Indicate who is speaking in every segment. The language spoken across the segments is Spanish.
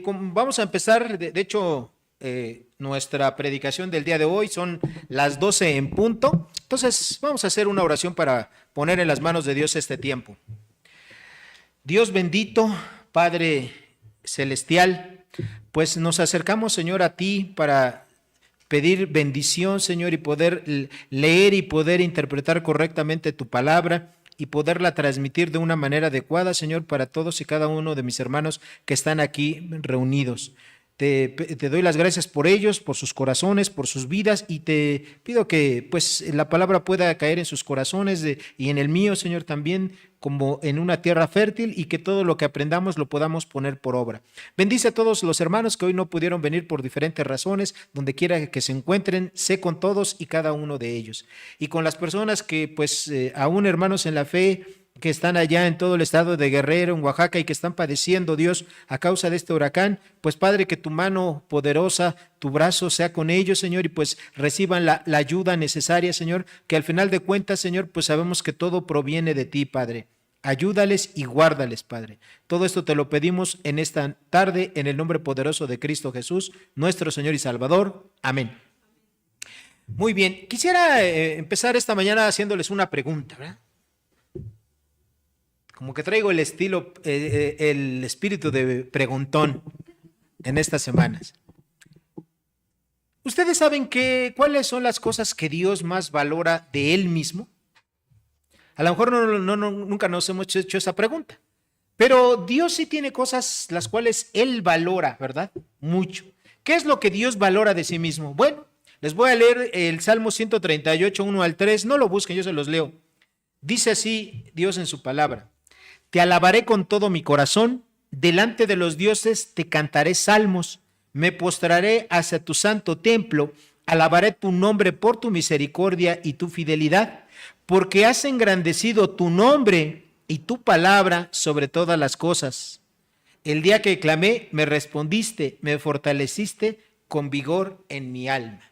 Speaker 1: Vamos a empezar, de hecho, nuestra predicación del día de hoy son las 12 en punto. Entonces, vamos a hacer una oración para poner en las manos de Dios este tiempo. Dios bendito, Padre celestial, pues nos acercamos, Señor, a ti para pedir bendición, Señor, y poder leer y poder interpretar correctamente tu palabra y poderla transmitir de una manera adecuada, Señor, para todos y cada uno de mis hermanos que están aquí reunidos. Te doy las gracias por ellos, por sus corazones, por sus vidas, y te pido que pues la palabra pueda caer en sus corazones y en el mío, Señor, también como en una tierra fértil, y que todo lo que aprendamos lo podamos poner por obra. Bendice a todos los hermanos que hoy no pudieron venir por diferentes razones, donde quiera que se encuentren, sé con todos y cada uno de ellos. Y con las personas que pues aún hermanos en la fe, que están allá en todo el estado de Guerrero, en Oaxaca, y que están padeciendo, Dios, a causa de este huracán, pues Padre, que tu mano poderosa, tu brazo sea con ellos, Señor, y pues reciban la ayuda necesaria, Señor, que al final de cuentas, Señor, pues sabemos que todo proviene de ti, Padre. Ayúdales y guárdales, Padre. Todo esto te lo pedimos en esta tarde, en el nombre poderoso de Cristo Jesús, nuestro Señor y Salvador. Amén. Muy bien, quisiera empezar esta mañana haciéndoles una pregunta, ¿verdad? Como que traigo el espíritu de preguntón en estas semanas. ¿Ustedes saben cuáles son las cosas que Dios más valora de Él mismo? A lo mejor nunca nos hemos hecho esa pregunta, pero Dios sí tiene cosas las cuales Él valora, ¿verdad? Mucho. ¿Qué es lo que Dios valora de sí mismo? Bueno, les voy a leer el Salmo 138, 1 al 3. No lo busquen, yo se los leo. Dice así Dios en su palabra: Te alabaré con todo mi corazón, delante de los dioses te cantaré salmos, me postraré hacia tu santo templo, alabaré tu nombre por tu misericordia y tu fidelidad, porque has engrandecido tu nombre y tu palabra sobre todas las cosas. El día que clamé, me respondiste, me fortaleciste con vigor en mi alma.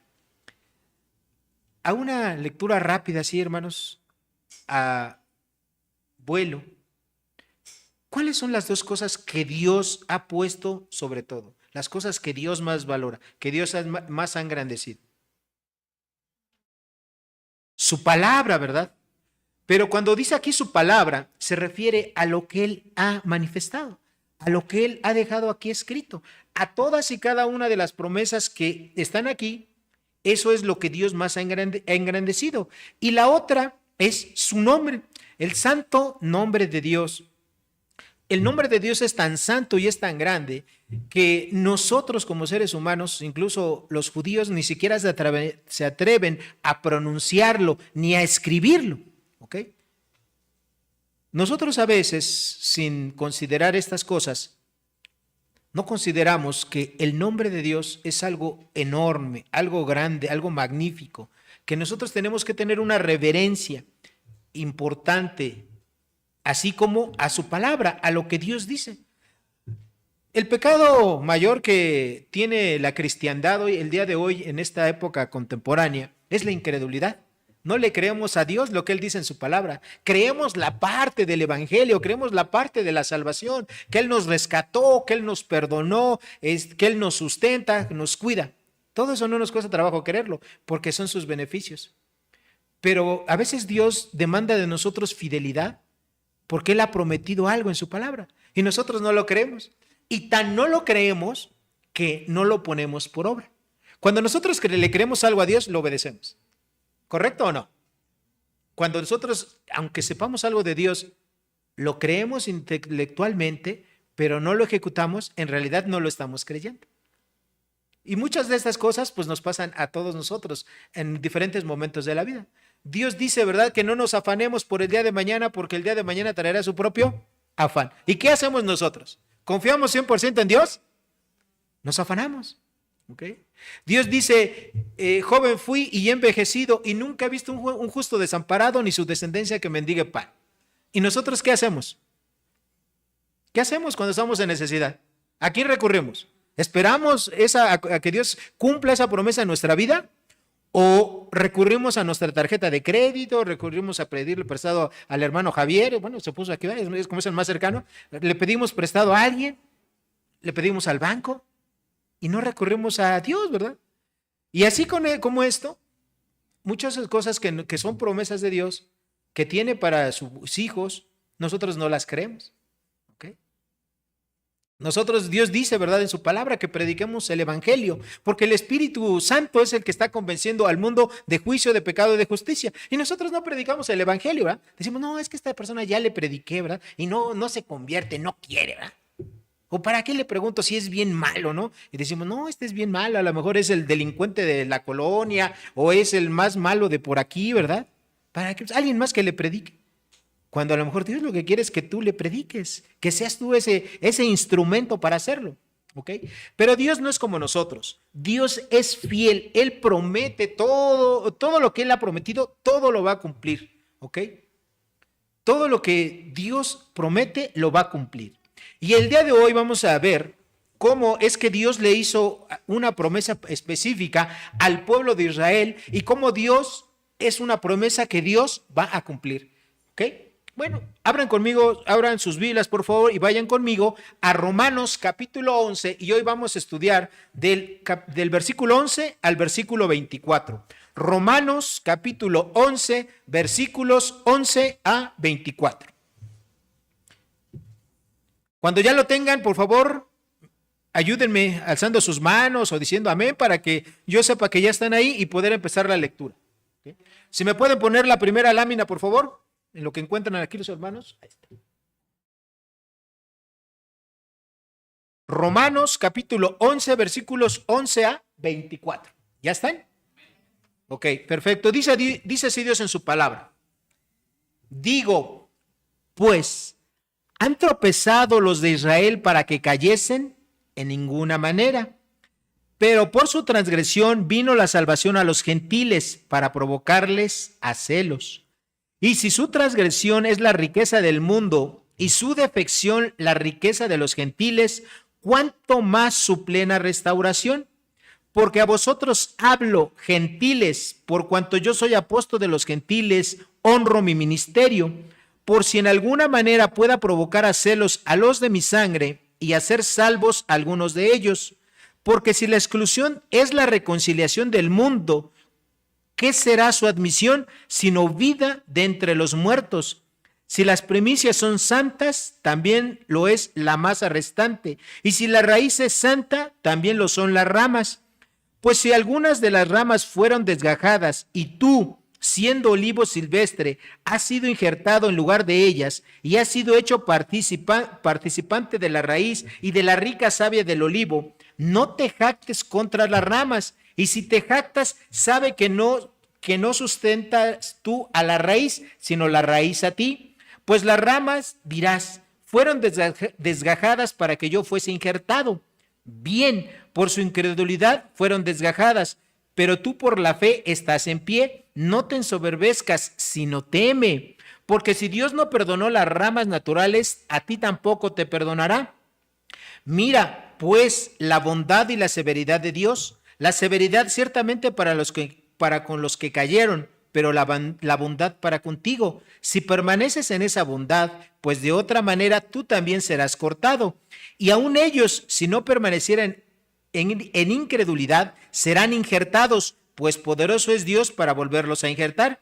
Speaker 1: A una lectura rápida, así, hermanos, a vuelo. ¿Cuáles son las dos cosas que Dios ha puesto sobre todo? Las cosas que Dios más valora, que Dios más ha engrandecido. Su palabra, ¿verdad? Pero cuando dice aquí su palabra, se refiere a lo que Él ha manifestado, a lo que Él ha dejado aquí escrito, a todas y cada una de las promesas que están aquí. Eso es lo que Dios más ha engrandecido. Y la otra es su nombre, el santo nombre de Dios. El nombre de Dios es tan santo y es tan grande que nosotros como seres humanos, incluso los judíos, ni siquiera se atreven a pronunciarlo ni a escribirlo. ¿Ok? Nosotros a veces, sin considerar estas cosas, no consideramos que el nombre de Dios es algo enorme, algo grande, algo magnífico, que nosotros tenemos que tener una reverencia importante, así como a su palabra, a lo que Dios dice. El pecado mayor que tiene la cristiandad hoy, el día de hoy, en esta época contemporánea, es la incredulidad. No le creemos a Dios lo que Él dice en su palabra. Creemos la parte del evangelio, creemos la parte de la salvación, que Él nos rescató, que Él nos perdonó, que Él nos sustenta, nos cuida. Todo eso no nos cuesta trabajo creerlo, porque son sus beneficios. Pero a veces Dios demanda de nosotros fidelidad, porque Él ha prometido algo en su palabra y nosotros no lo creemos. Y tan no lo creemos que no lo ponemos por obra. Cuando nosotros le creemos algo a Dios, lo obedecemos. ¿Correcto o no? Cuando nosotros, aunque sepamos algo de Dios, lo creemos intelectualmente, pero no lo ejecutamos, en realidad no lo estamos creyendo. Y muchas de estas cosas pues nos pasan a todos nosotros en diferentes momentos de la vida. Dios dice, ¿verdad?, que no nos afanemos por el día de mañana, porque el día de mañana traerá su propio afán. ¿Y qué hacemos nosotros? ¿Confiamos 100% en Dios? Nos afanamos. ¿Okay? Dios dice, joven fui y he envejecido y nunca he visto un justo desamparado ni su descendencia que mendigue pan. ¿Y nosotros qué hacemos? ¿Qué hacemos cuando estamos en necesidad? ¿A quién recurrimos? ¿Esperamos a que Dios cumpla esa promesa en nuestra vida? ¿O recurrimos a nuestra tarjeta de crédito? ¿Recurrimos a pedirle prestado al hermano Javier? Bueno, se puso aquí, es como es el más cercano. ¿Le pedimos prestado a alguien? le pedimos al banco y no recurrimos a Dios, ¿verdad? Y así como esto, muchas cosas que son promesas de Dios, que tiene para sus hijos, nosotros no las creemos. ¿Ok? Nosotros, Dios dice, ¿verdad?, en su palabra que prediquemos el evangelio, porque el Espíritu Santo es el que está convenciendo al mundo de juicio, de pecado y de justicia. Y nosotros no predicamos el evangelio, ¿verdad? Decimos, no, es que esta persona ya le prediqué, ¿verdad? Y no se convierte, no quiere, ¿verdad? ¿O para qué le pregunto si es bien malo, no? Y decimos, no, este es bien malo, a lo mejor es el delincuente de la colonia o es el más malo de por aquí, ¿verdad? Para que alguien más que le predique. Cuando a lo mejor Dios lo que quiere es que tú le prediques, que seas tú ese instrumento para hacerlo, ¿ok? Pero Dios no es como nosotros. Dios es fiel. Él promete todo lo que Él ha prometido, todo lo va a cumplir, ¿ok? Todo lo que Dios promete lo va a cumplir. Y el día de hoy vamos a ver cómo es que Dios le hizo una promesa específica al pueblo de Israel y cómo Dios es una promesa que Dios va a cumplir, ¿ok? Bueno, abran sus Biblias, por favor, y vayan conmigo a Romanos capítulo 11, y hoy vamos a estudiar del versículo 11 al versículo 24. Romanos capítulo 11, versículos 11 a 24. Cuando ya lo tengan, por favor, ayúdenme alzando sus manos o diciendo amén para que yo sepa que ya están ahí y poder empezar la lectura. ¿Okay? Si me pueden poner la primera lámina, por favor. En lo que encuentran aquí los hermanos. Ahí está. Romanos capítulo 11, versículos 11 a 24. ¿Ya están? Ok, perfecto. Dice así Dios en su palabra. Digo, pues, ¿han tropezado los de Israel para que cayesen? En ninguna manera. Pero por su transgresión vino la salvación a los gentiles para provocarles a celos. Y si su transgresión es la riqueza del mundo y su defección la riqueza de los gentiles, ¿cuánto más su plena restauración? Porque a vosotros hablo, gentiles, por cuanto yo soy apóstol de los gentiles, honro mi ministerio, por si en alguna manera pueda provocar a celos a los de mi sangre y hacer salvos a algunos de ellos. Porque si la exclusión es la reconciliación del mundo, ¿qué será su admisión sino vida de entre los muertos? Si las primicias son santas, también lo es la masa restante. Y si la raíz es santa, también lo son las ramas. Pues si algunas de las ramas fueron desgajadas y tú, siendo olivo silvestre, has sido injertado en lugar de ellas y has sido hecho participante de la raíz y de la rica savia del olivo, no te jactes contra las ramas. Y si te jactas, sabe que no sustentas tú a la raíz, sino la raíz a ti. Pues las ramas, dirás, fueron desgajadas para que yo fuese injertado. Bien, por su incredulidad fueron desgajadas, pero tú por la fe estás en pie. No te ensoberbezcas, sino teme. Porque si Dios no perdonó las ramas naturales, a ti tampoco te perdonará. Mira, pues, la bondad y la severidad de Dios. La severidad ciertamente para con los que cayeron, pero la bondad para contigo. Si permaneces en esa bondad, pues de otra manera tú también serás cortado. Y aun ellos, si no permanecieran en incredulidad, serán injertados, pues poderoso es Dios para volverlos a injertar.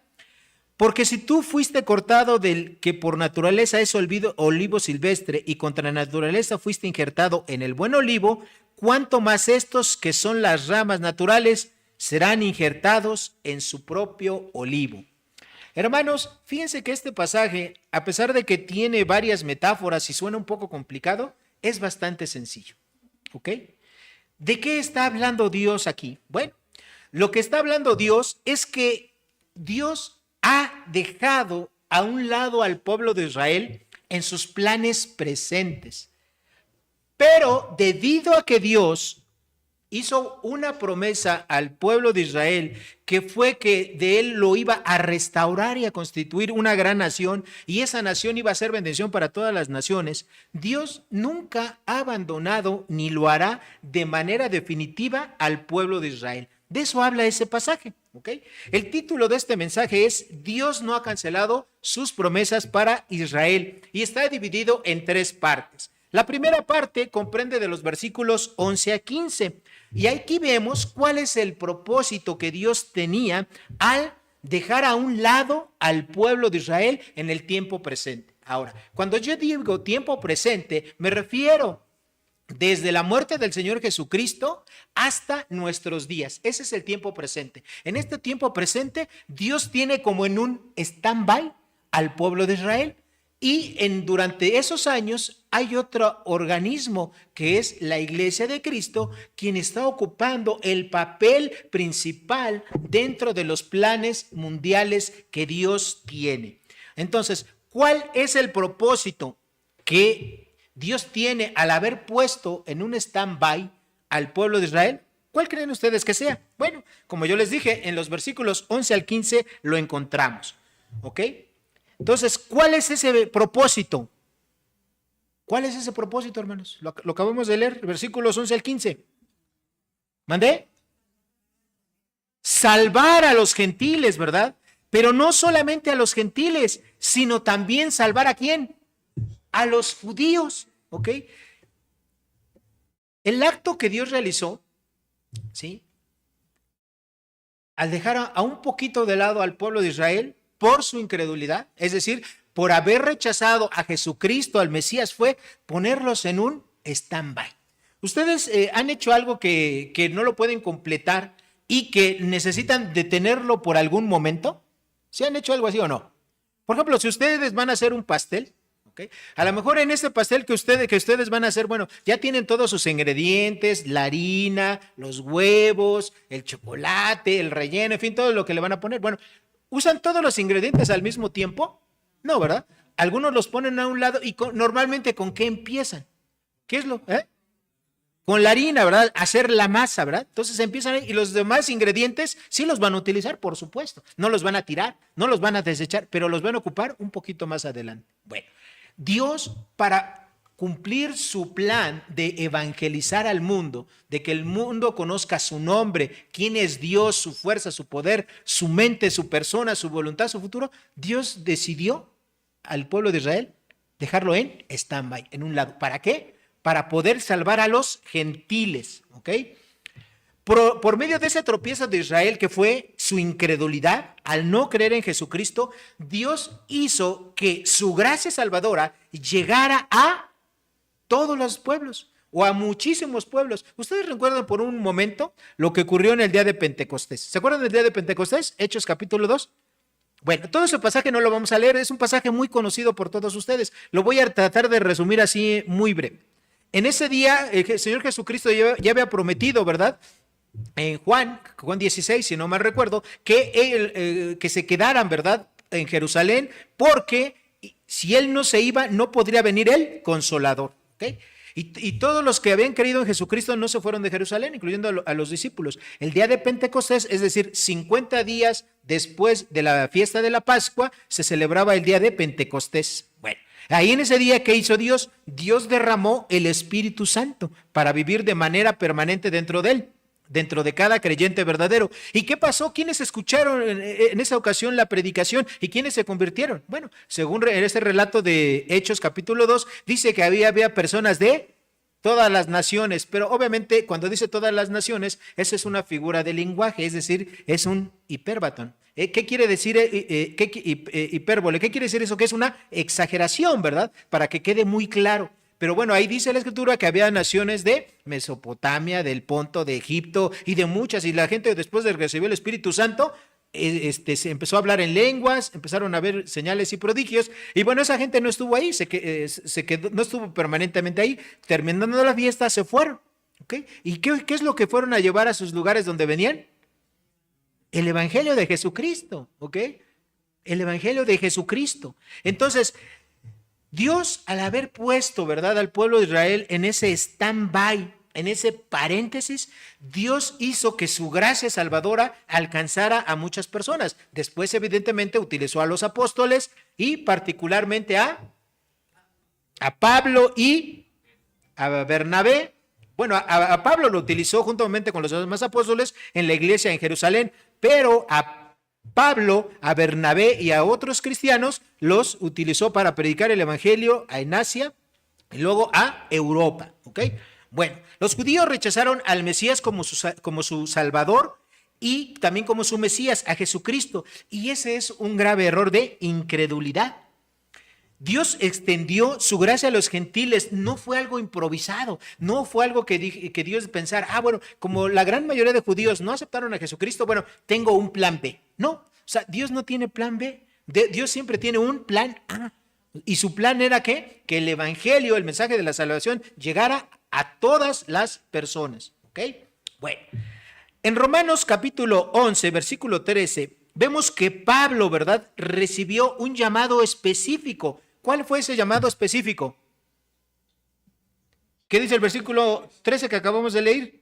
Speaker 1: Porque si tú fuiste cortado del que por naturaleza es olivo silvestre y contra naturaleza fuiste injertado en el buen olivo, cuánto más estos que son las ramas naturales serán injertados en su propio olivo. Hermanos, fíjense que este pasaje, a pesar de que tiene varias metáforas y suena un poco complicado, es bastante sencillo. ¿Ok? ¿De qué está hablando Dios aquí? Bueno, lo que está hablando Dios es que Dios ha dejado a un lado al pueblo de Israel en sus planes presentes. Pero debido a que Dios hizo una promesa al pueblo de Israel, que fue que de él lo iba a restaurar y a constituir una gran nación, y esa nación iba a ser bendición para todas las naciones, Dios nunca ha abandonado ni lo hará de manera definitiva al pueblo de Israel. De eso habla ese pasaje, ¿ok? El título de este mensaje es Dios no ha cancelado sus promesas para Israel y está dividido en tres partes. La primera parte comprende de los versículos 11 a 15. Y aquí vemos cuál es el propósito que Dios tenía al dejar a un lado al pueblo de Israel en el tiempo presente. Ahora, cuando yo digo tiempo presente, me refiero desde la muerte del Señor Jesucristo hasta nuestros días. Ese es el tiempo presente. En este tiempo presente, Dios tiene como en un stand-by al pueblo de Israel. Y durante esos años hay otro organismo que es la Iglesia de Cristo, quien está ocupando el papel principal dentro de los planes mundiales que Dios tiene. Entonces, ¿cuál es el propósito que Dios tiene al haber puesto en un stand-by al pueblo de Israel? ¿Cuál creen ustedes que sea? Bueno, como yo les dije, en los versículos 11 al 15 lo encontramos. ¿Ok? Entonces, ¿cuál es ese propósito? ¿Cuál es ese propósito, hermanos? Lo acabamos de leer, versículos 11 al 15. ¿Mandé? Salvar a los gentiles, ¿verdad? Pero no solamente a los gentiles, sino también salvar ¿a quién? A los judíos, ¿ok? El acto que Dios realizó, ¿sí? Al dejar a un poquito de lado al pueblo de Israel, por su incredulidad, es decir, por haber rechazado a Jesucristo, al Mesías, fue ponerlos en un stand-by. Ustedes han hecho algo que no lo pueden completar y que necesitan detenerlo por algún momento. ¿Sí han hecho algo así o no? Por ejemplo, si ustedes van a hacer un pastel, ¿okay? A lo mejor en este pastel que ustedes van a hacer, bueno, ya tienen todos sus ingredientes, la harina, los huevos, el chocolate, el relleno, en fin, todo lo que le van a poner. Bueno, ¿usan todos los ingredientes al mismo tiempo? No, ¿verdad? Algunos los ponen a un lado y normalmente ¿con qué empiezan? ¿Qué es lo? Con la harina, ¿verdad? Hacer la masa, ¿verdad? Entonces empiezan ahí, y los demás ingredientes sí los van a utilizar, por supuesto. No los van a tirar, no los van a desechar, pero los van a ocupar un poquito más adelante. Bueno, Dios, para cumplir su plan de evangelizar al mundo, de que el mundo conozca su nombre, quién es Dios, su fuerza, su poder, su mente, su persona, su voluntad, su futuro, Dios decidió al pueblo de Israel dejarlo en stand-by, en un lado. ¿Para qué? Para poder salvar a los gentiles, ¿ok? Por medio de ese tropiezo de Israel, que fue su incredulidad, al no creer en Jesucristo, Dios hizo que su gracia salvadora llegara a todos los pueblos o a muchísimos pueblos. ¿Ustedes recuerdan por un momento lo que ocurrió en el día de Pentecostés? ¿Se acuerdan del día de Pentecostés? Hechos capítulo 2. Bueno, todo ese pasaje no lo vamos a leer, es un pasaje muy conocido por todos ustedes. Lo voy a tratar de resumir así muy breve. En ese día, el Señor Jesucristo ya había prometido, ¿verdad? En Juan 16, si no mal recuerdo, que se quedaran, ¿verdad? En Jerusalén, porque si Él no se iba, no podría venir el Consolador, ¿ok? Y todos los que habían creído en Jesucristo no se fueron de Jerusalén, incluyendo a los discípulos. El día de Pentecostés, es decir, 50 días después de la fiesta de la Pascua, se celebraba el día de Pentecostés. Bueno, ahí en ese día, ¿qué hizo Dios? Dios derramó el Espíritu Santo para vivir de manera permanente dentro de él, dentro de cada creyente verdadero. ¿Y qué pasó? ¿Quiénes escucharon en esa ocasión la predicación y quiénes se convirtieron? Bueno, según este relato de Hechos capítulo 2, dice que había personas de todas las naciones, pero obviamente cuando dice todas las naciones, esa es una figura de lenguaje, es decir, es un hipérbaton. ¿Qué quiere decir hipérbole? ¿Qué quiere decir eso? Que es una exageración, ¿verdad? Para que quede muy claro. Pero bueno, ahí dice la Escritura que había naciones de Mesopotamia, del Ponto, de Egipto y de muchas. Y la gente, después de recibir el Espíritu Santo, se empezó a hablar en lenguas, empezaron a ver señales y prodigios. Y bueno, esa gente no estuvo ahí, se quedó, no estuvo permanentemente ahí. Terminando la fiesta, se fueron. ¿Okay? ¿Y qué es lo que fueron a llevar a sus lugares donde venían? El Evangelio de Jesucristo. ¿Ok? El Evangelio de Jesucristo. Entonces, Dios, al haber puesto, ¿verdad?, al pueblo de Israel en ese stand-by, en ese paréntesis, Dios hizo que su gracia salvadora alcanzara a muchas personas. Después, evidentemente, utilizó a los apóstoles y particularmente a Pablo y a Bernabé. Bueno, a Pablo lo utilizó juntamente con los demás apóstoles en la iglesia en Jerusalén, pero a Pablo, a Bernabé y a otros cristianos los utilizó para predicar el evangelio en Asia, y luego a Europa, ¿ok? Bueno, los judíos rechazaron al Mesías como su Salvador y también como su Mesías, a Jesucristo. Y ese es un grave error de incredulidad. Dios extendió su gracia a los gentiles, no fue algo improvisado, no fue algo que Dios pensara, bueno, como la gran mayoría de judíos no aceptaron a Jesucristo, bueno, tengo un plan B. No, o sea, Dios no tiene plan B, Dios siempre tiene un plan A. Y su plan era que el evangelio, el mensaje de la salvación, llegara a todas las personas. ¿Ok? Bueno, en Romanos capítulo 11, versículo 13, vemos que Pablo, ¿verdad?, recibió un llamado específico. ¿Cuál fue ese llamado específico? ¿Qué dice el versículo 13 que acabamos de leer?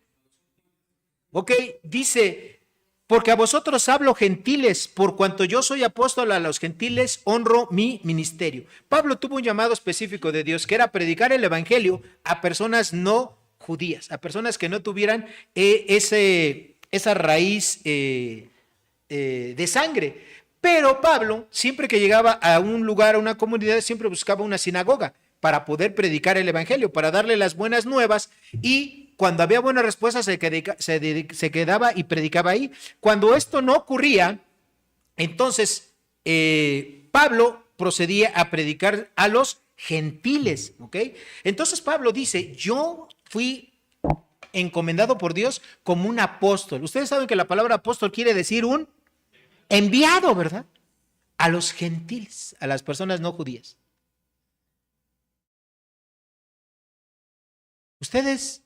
Speaker 1: Ok, dice, porque a vosotros hablo gentiles, por cuanto yo soy apóstol a los gentiles, honro mi ministerio. Pablo tuvo un llamado específico de Dios, que era predicar el evangelio a personas no judías, a personas que no tuvieran esa raíz de sangre. Pero Pablo, siempre que llegaba a un lugar, a una comunidad, siempre buscaba una sinagoga para poder predicar el evangelio, para darle las buenas nuevas, y cuando había buena respuesta se quedaba y predicaba ahí. Cuando esto no ocurría, entonces Pablo procedía a predicar a los gentiles, ¿ok? Entonces Pablo dice, yo fui encomendado por Dios como un apóstol. Ustedes saben que la palabra apóstol quiere decir un enviado, ¿verdad? A los gentiles, a las personas no judías. ¿Ustedes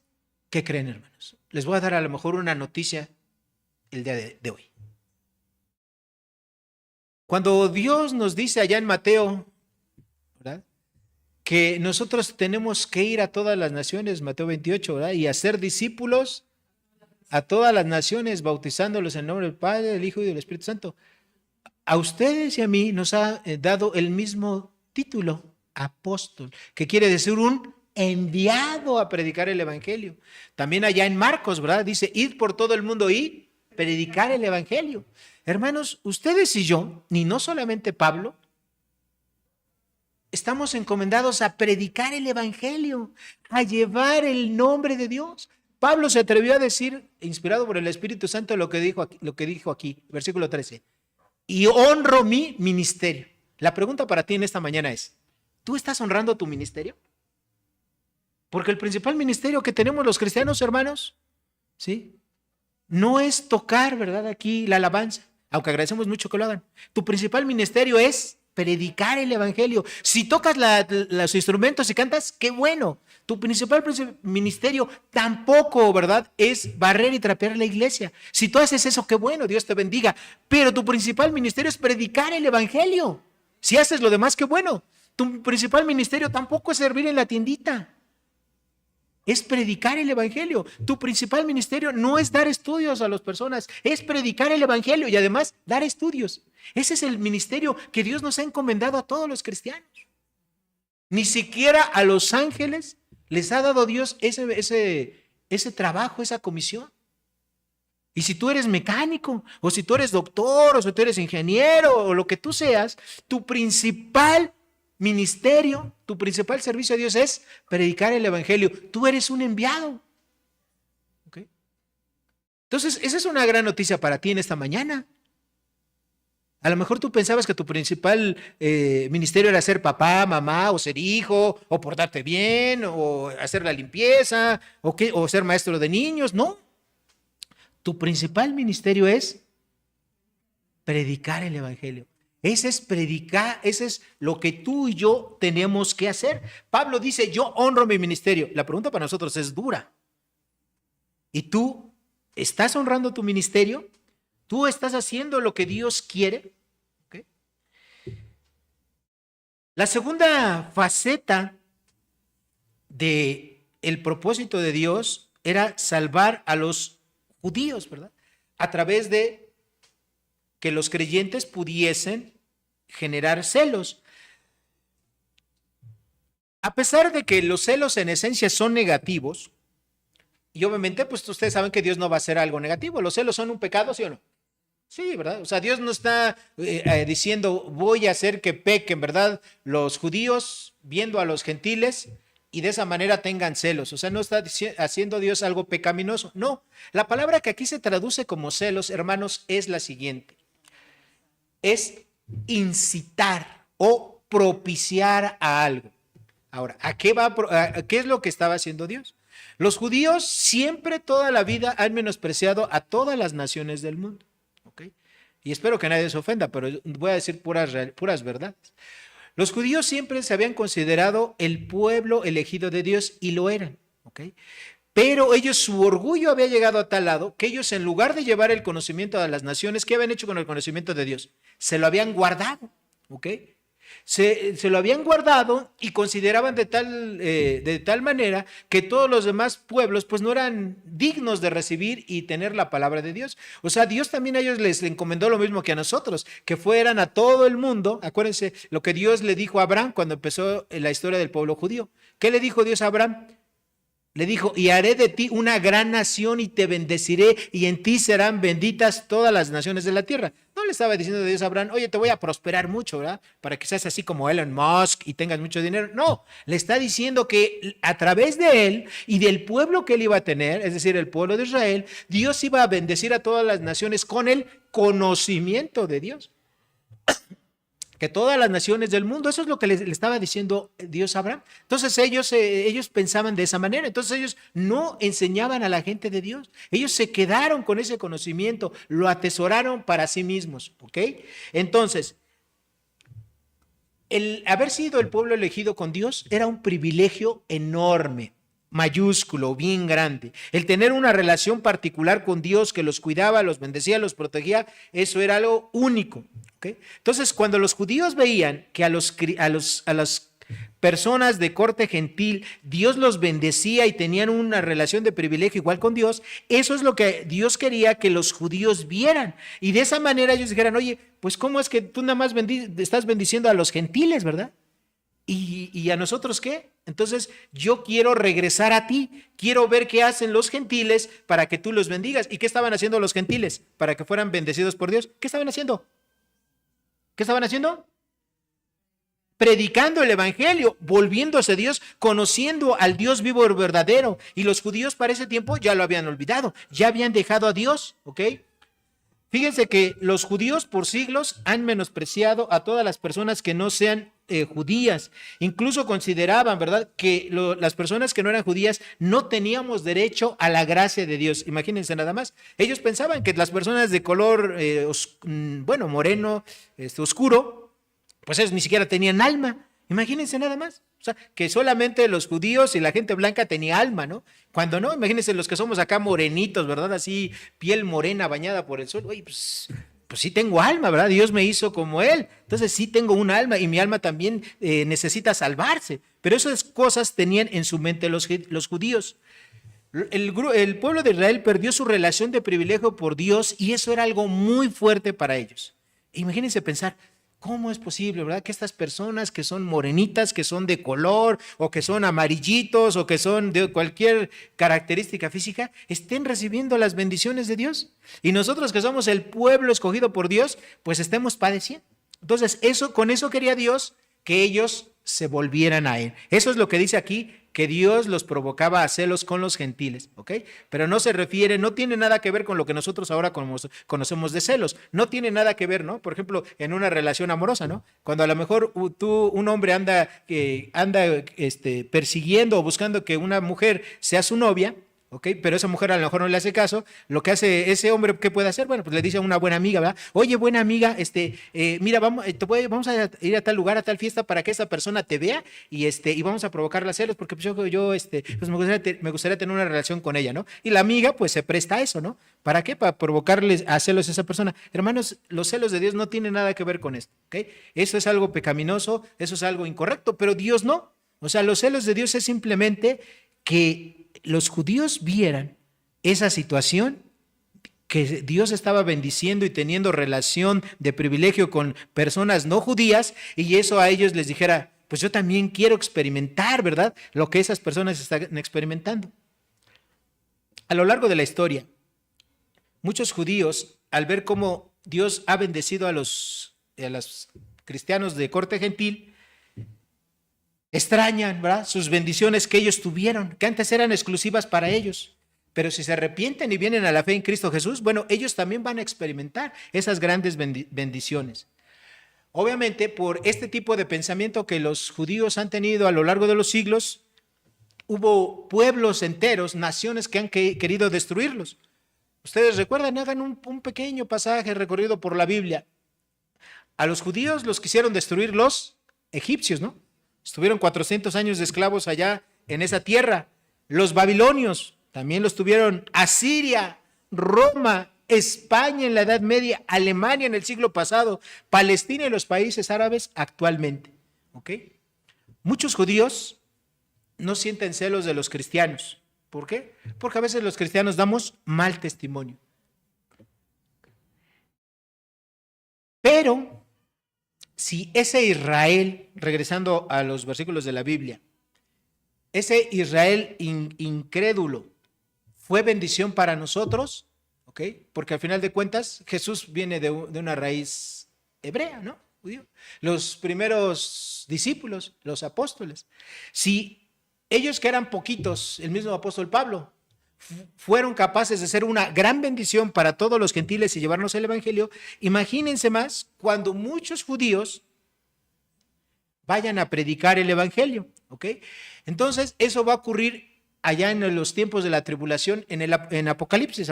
Speaker 1: qué creen, hermanos? Les voy a dar a lo mejor una noticia el día de hoy. Cuando Dios nos dice allá en Mateo, ¿verdad?, que nosotros tenemos que ir a todas las naciones, Mateo 28, ¿verdad?, y hacer discípulos a todas las naciones, bautizándolos en el nombre del Padre, del Hijo y del Espíritu Santo. A ustedes y a mí nos ha dado el mismo título, apóstol, que quiere decir un enviado a predicar el evangelio. También allá en Marcos, ¿verdad?, dice, id por todo el mundo y predicar el evangelio. Hermanos, ustedes y yo, ni no solamente Pablo, estamos encomendados a predicar el evangelio, a llevar el nombre de Dios. Pablo se atrevió a decir, inspirado por el Espíritu Santo, lo que dijo aquí, versículo 13. Y honro mi ministerio. La pregunta para ti en esta mañana es, ¿tú estás honrando tu ministerio? Porque el principal ministerio que tenemos los cristianos, hermanos, ¿sí?, no es tocar, ¿verdad?, aquí la alabanza, aunque agradecemos mucho que lo hagan. Tu principal ministerio es predicar el evangelio. Si tocas los instrumentos y cantas, qué bueno. Tu principal ministerio tampoco, ¿verdad?, es barrer y trapear la iglesia. Si tú haces eso, qué bueno, Dios te bendiga. Pero tu principal ministerio es predicar el evangelio. Si haces lo demás, qué bueno. Tu principal ministerio tampoco es servir en la tiendita. Es predicar el evangelio. Tu principal ministerio no es dar estudios a las personas, es predicar el evangelio y además dar estudios. Ese es el ministerio que Dios nos ha encomendado a todos los cristianos. Ni siquiera a los ángeles les ha dado Dios ese trabajo, esa comisión. Y si tú eres mecánico, o si tú eres doctor, o si tú eres ingeniero, o lo que tú seas, tu principal ministerio, tu principal servicio a Dios es predicar el evangelio. Tú eres un enviado. ¿Okay? Entonces, esa es una gran noticia para ti en esta mañana. A lo mejor tú pensabas que tu principal ministerio era ser papá, mamá, o ser hijo, o portarte bien, o hacer la limpieza, o ser maestro de niños. No. Tu principal ministerio es predicar el evangelio. Ese es predicar, ese es lo que tú y yo tenemos que hacer. Pablo dice, yo honro mi ministerio. La pregunta para nosotros es dura. ¿Y tú estás honrando tu ministerio? ¿Tú estás haciendo lo que Dios quiere? ¿Okay? La segunda faceta del propósito de Dios era salvar a los judíos, ¿verdad?, a través de que los creyentes pudiesen generar celos. A pesar de que los celos en esencia son negativos, y obviamente pues ustedes saben que Dios no va a hacer algo negativo. ¿Los celos son un pecado, sí o no? Sí, ¿verdad? O sea, Dios no está diciendo voy a hacer que pequen, ¿verdad?, los judíos viendo a los gentiles y de esa manera tengan celos. O sea, no está haciendo Dios algo pecaminoso. No, la palabra que aquí se traduce como celos, hermanos, es la siguiente. Es incitar o propiciar a algo. Ahora, ¿qué es lo que estaba haciendo Dios? Los judíos siempre, toda la vida, han menospreciado a todas las naciones del mundo. ¿Ok? Y espero que nadie se ofenda, pero voy a decir puras verdades. Los judíos siempre se habían considerado el pueblo elegido de Dios y lo eran. ¿Ok? Pero ellos, su orgullo había llegado a tal lado que ellos, en lugar de llevar el conocimiento a las naciones, ¿qué habían hecho con el conocimiento de Dios? Se lo habían guardado. ¿Ok? Se lo habían guardado y consideraban de tal manera que todos los demás pueblos pues no eran dignos de recibir y tener la palabra de Dios. O sea, Dios también a ellos les encomendó lo mismo que a nosotros, que fueran a todo el mundo. Acuérdense lo que Dios le dijo a Abraham cuando empezó la historia del pueblo judío. ¿Qué le dijo Dios a Abraham? Le dijo, y haré de ti una gran nación y te bendeciré y en ti serán benditas todas las naciones de la tierra. No le estaba diciendo Dios a Abraham, oye, te voy a prosperar mucho, ¿verdad? Para que seas así como Elon Musk y tengas mucho dinero. No, le está diciendo que a través de él y del pueblo que él iba a tener, es decir, el pueblo de Israel, Dios iba a bendecir a todas las naciones con el conocimiento de Dios. Que todas las naciones del mundo, eso es lo que le estaba diciendo Dios a Abraham. Entonces ellos pensaban de esa manera, entonces ellos no enseñaban a la gente de Dios, ellos se quedaron con ese conocimiento, lo atesoraron para sí mismos, ¿ok? Entonces, el haber sido el pueblo elegido con Dios era un privilegio enorme, mayúsculo, bien grande. El tener una relación particular con Dios que los cuidaba, los bendecía, los protegía, eso era algo único. ¿Okay? Entonces, cuando los judíos veían que a las personas de corte gentil, Dios los bendecía y tenían una relación de privilegio igual con Dios, eso es lo que Dios quería que los judíos vieran. Y de esa manera ellos dijeran, oye, pues ¿cómo es que tú nada más estás bendiciendo a los gentiles, verdad? ¿Y a nosotros qué? Entonces yo quiero regresar a ti, quiero ver qué hacen los gentiles para que tú los bendigas. ¿Y qué estaban haciendo los gentiles para que fueran bendecidos por Dios? ¿Qué estaban haciendo? ¿Qué estaban haciendo? Predicando el evangelio, volviéndose a Dios, conociendo al Dios vivo y verdadero. Y los judíos para ese tiempo ya lo habían olvidado, ya habían dejado a Dios, ¿ok? Fíjense que los judíos por siglos han menospreciado a todas las personas que no sean judías. Incluso consideraban, ¿verdad?, que las personas que no eran judías no teníamos derecho a la gracia de Dios. Imagínense nada más. Ellos pensaban que las personas de color, moreno, oscuro, pues ellos ni siquiera tenían alma. Imagínense nada más. O sea, que solamente los judíos y la gente blanca tenía alma, ¿no? Cuando no, imagínense los que somos acá morenitos, ¿verdad? Así, piel morena bañada por el sol. Oye, pues sí tengo alma, ¿verdad? Dios me hizo como Él. Entonces sí tengo un alma y mi alma también necesita salvarse. Pero esas cosas tenían en su mente los judíos. El pueblo de Israel perdió su relación de privilegio por Dios y eso era algo muy fuerte para ellos. Imagínense pensar, ¿cómo es posible, verdad? Que estas personas que son morenitas, que son de color, o que son amarillitos, o que son de cualquier característica física, estén recibiendo las bendiciones de Dios. Y nosotros que somos el pueblo escogido por Dios, pues estemos padeciendo. Entonces, con eso quería Dios que ellos se volvieran a Él. Eso es lo que dice aquí, que Dios los provocaba a celos con los gentiles, ¿ok? Pero no se refiere, no tiene nada que ver con lo que nosotros ahora conocemos de celos, no tiene nada que ver, ¿no? Por ejemplo, en una relación amorosa, ¿no? Cuando a lo mejor un hombre anda persiguiendo o buscando que una mujer sea su novia, ¿ok? Pero esa mujer a lo mejor no le hace caso, lo que hace ese hombre, ¿qué puede hacer? Bueno, pues le dice a una buena amiga, ¿verdad? Oye, buena amiga, mira, vamos a ir a tal lugar, a tal fiesta para que esa persona te vea y vamos a provocarle a celos porque pues pues me gustaría tener una relación con ella, ¿no? Y la amiga pues se presta a eso, ¿no? ¿Para qué? Para provocarles a celos a esa persona. Hermanos, los celos de Dios no tienen nada que ver con esto, ¿ok? Eso es algo pecaminoso, eso es algo incorrecto, pero Dios no. O sea, los celos de Dios es simplemente que los judíos vieran esa situación, que Dios estaba bendiciendo y teniendo relación de privilegio con personas no judías, y eso a ellos les dijera, pues yo también quiero experimentar, ¿verdad?, lo que esas personas están experimentando. A lo largo de la historia, muchos judíos, al ver cómo Dios ha bendecido a los cristianos de corte gentil, extrañan, ¿verdad?, sus bendiciones que ellos tuvieron, que antes eran exclusivas para ellos. Pero si se arrepienten y vienen a la fe en Cristo Jesús, bueno, ellos también van a experimentar esas grandes bendiciones. Obviamente, por este tipo de pensamiento que los judíos han tenido a lo largo de los siglos, hubo pueblos enteros, naciones que han querido destruirlos. Ustedes recuerdan, hagan un pequeño pasaje recorrido por la Biblia. A los judíos los quisieron destruir los egipcios, ¿no? Estuvieron 400 años de esclavos allá en esa tierra. Los babilonios también los tuvieron. Asiria, Roma, España en la Edad Media, Alemania en el siglo pasado, Palestina y los países árabes actualmente. ¿Ok? Muchos judíos no sienten celos de los cristianos. ¿Por qué? Porque a veces los cristianos damos mal testimonio. Pero si ese Israel, regresando a los versículos de la Biblia, ese Israel incrédulo fue bendición para nosotros, ¿ok? Porque al final de cuentas Jesús viene de una raíz hebrea, ¿no? Judío. Los primeros discípulos, los apóstoles, si ellos que eran poquitos, el mismo apóstol Pablo, fueron capaces de ser una gran bendición para todos los gentiles y llevarnos el evangelio, imagínense más cuando muchos judíos vayan a predicar el evangelio, ¿ok? Entonces eso va a ocurrir allá en los tiempos de la tribulación, en Apocalipsis,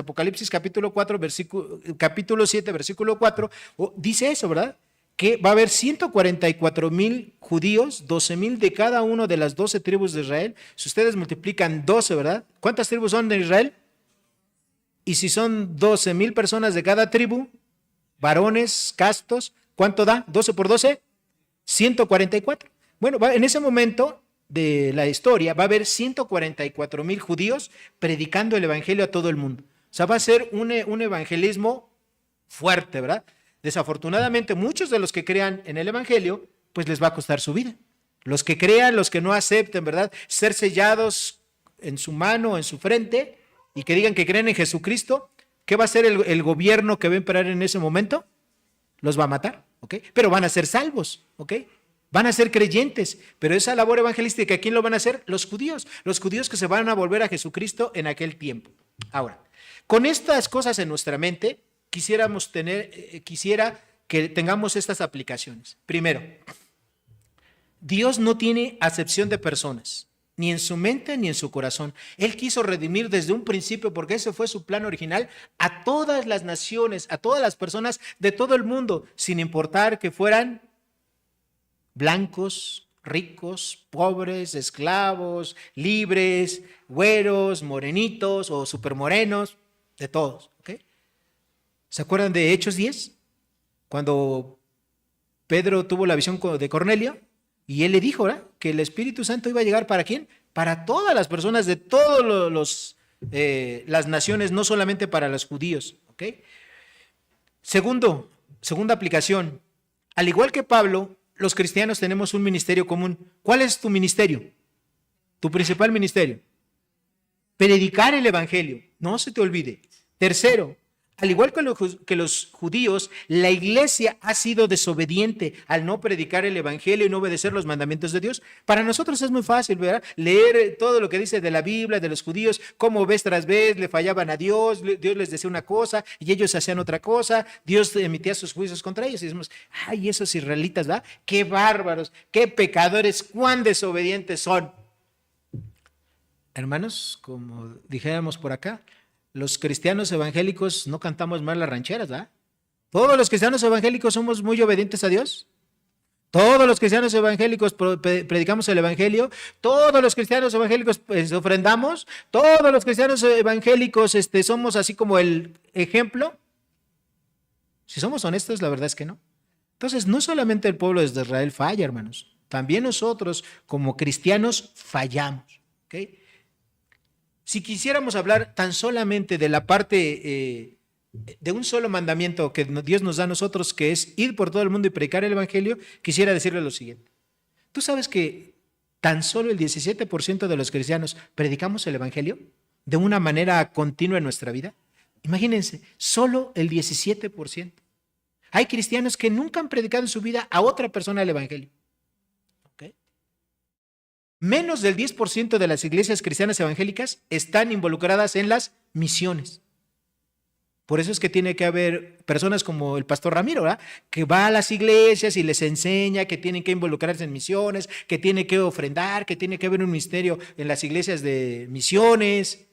Speaker 1: capítulo 7, versículo 4, dice eso, ¿verdad? Que va a haber 144,000 judíos, 12,000 de cada uno de las 12 tribus de Israel. Si ustedes multiplican 12, ¿verdad? ¿Cuántas tribus son de Israel? Y si son 12,000 personas de cada tribu, varones, castos, ¿cuánto da? 12 por 12, 144. Bueno, en ese momento de la historia va a haber 144,000 judíos predicando el evangelio a todo el mundo. O sea, va a ser un evangelismo fuerte, ¿verdad? Desafortunadamente, muchos de los que crean en el evangelio, pues les va a costar su vida. Los que crean, los que no acepten, ¿verdad?, ser sellados en su mano, en su frente, y que digan que creen en Jesucristo, ¿qué va a hacer el gobierno que va a imperar en ese momento? Los va a matar, ¿ok? Pero van a ser salvos, ¿ok? Van a ser creyentes, pero esa labor evangelística, ¿quién lo van a hacer? Los judíos que se van a volver a Jesucristo en aquel tiempo. Ahora, con estas cosas en nuestra mente, quisiera que tengamos estas aplicaciones. Primero, Dios no tiene acepción de personas, ni en su mente ni en su corazón. Él quiso redimir desde un principio, porque ese fue su plan original, a todas las naciones, a todas las personas de todo el mundo, sin importar que fueran blancos, ricos, pobres, esclavos, libres, güeros, morenitos o supermorenos, de todos. ¿Ok? ¿Se acuerdan de Hechos 10? Cuando Pedro tuvo la visión de Cornelio y él le dijo, ¿verdad?, que el Espíritu Santo iba a llegar ¿para quién? Para todas las personas de todas las naciones, no solamente para los judíos. ¿Ok? Segunda aplicación. Al igual que Pablo, los cristianos tenemos un ministerio común. ¿Cuál es tu ministerio? Tu principal ministerio. Predicar el evangelio. No se te olvide. Tercero, al igual que los judíos, la iglesia ha sido desobediente al no predicar el evangelio y no obedecer los mandamientos de Dios. Para nosotros es muy fácil, ¿verdad?, leer todo lo que dice de la Biblia, de los judíos, cómo vez tras vez le fallaban a Dios, Dios les decía una cosa y ellos hacían otra cosa, Dios emitía sus juicios contra ellos y decimos, ay, esos israelitas, ¿verdad?, qué bárbaros, qué pecadores, cuán desobedientes son. Hermanos, como dijéramos por acá, los cristianos evangélicos no cantamos mal las rancheras, ¿verdad? Todos los cristianos evangélicos somos muy obedientes a Dios. Todos los cristianos evangélicos predicamos el evangelio. Todos los cristianos evangélicos ofrendamos. Todos los cristianos evangélicos somos así como el ejemplo. Si somos honestos, la verdad es que no. Entonces, no solamente el pueblo de Israel falla, hermanos. También nosotros, como cristianos, fallamos. ¿Ok? Si quisiéramos hablar tan solamente de la parte de un solo mandamiento que Dios nos da a nosotros, que es ir por todo el mundo y predicar el evangelio, quisiera decirle lo siguiente. ¿Tú sabes que tan solo el 17% de los cristianos predicamos el evangelio de una manera continua en nuestra vida? Imagínense, solo el 17%. Hay cristianos que nunca han predicado en su vida a otra persona el evangelio. Menos del 10% de las iglesias cristianas evangélicas están involucradas en las misiones. Por eso es que tiene que haber personas como el pastor Ramiro, ¿verdad?, que va a las iglesias y les enseña que tienen que involucrarse en misiones, que tienen que ofrendar, que tiene que haber un ministerio en las iglesias de misiones,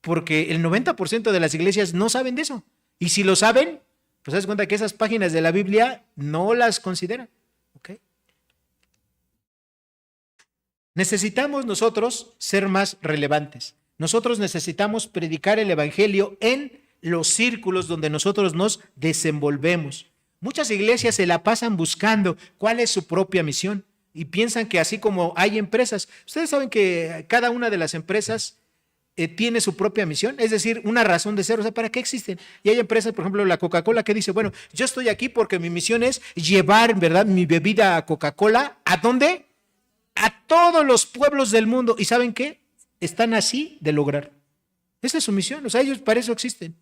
Speaker 1: porque el 90% de las iglesias no saben de eso. Y si lo saben, pues haz cuenta que esas páginas de la Biblia no las consideran. ¿Okay? Necesitamos nosotros ser más relevantes. Nosotros necesitamos predicar el evangelio en los círculos donde nosotros nos desenvolvemos. Muchas iglesias se la pasan buscando cuál es su propia misión y piensan que así como hay empresas, ustedes saben que cada una de las empresas tiene su propia misión, es decir, una razón de ser, o sea, ¿para qué existen? Y hay empresas, por ejemplo, la Coca-Cola, que dice, bueno, yo estoy aquí porque mi misión es llevar, ¿verdad?, mi bebida Coca-Cola, ¿a dónde? A todos los pueblos del mundo. ¿Y saben qué? Están así de lograr. Esa es su misión, o sea, ellos para eso existen.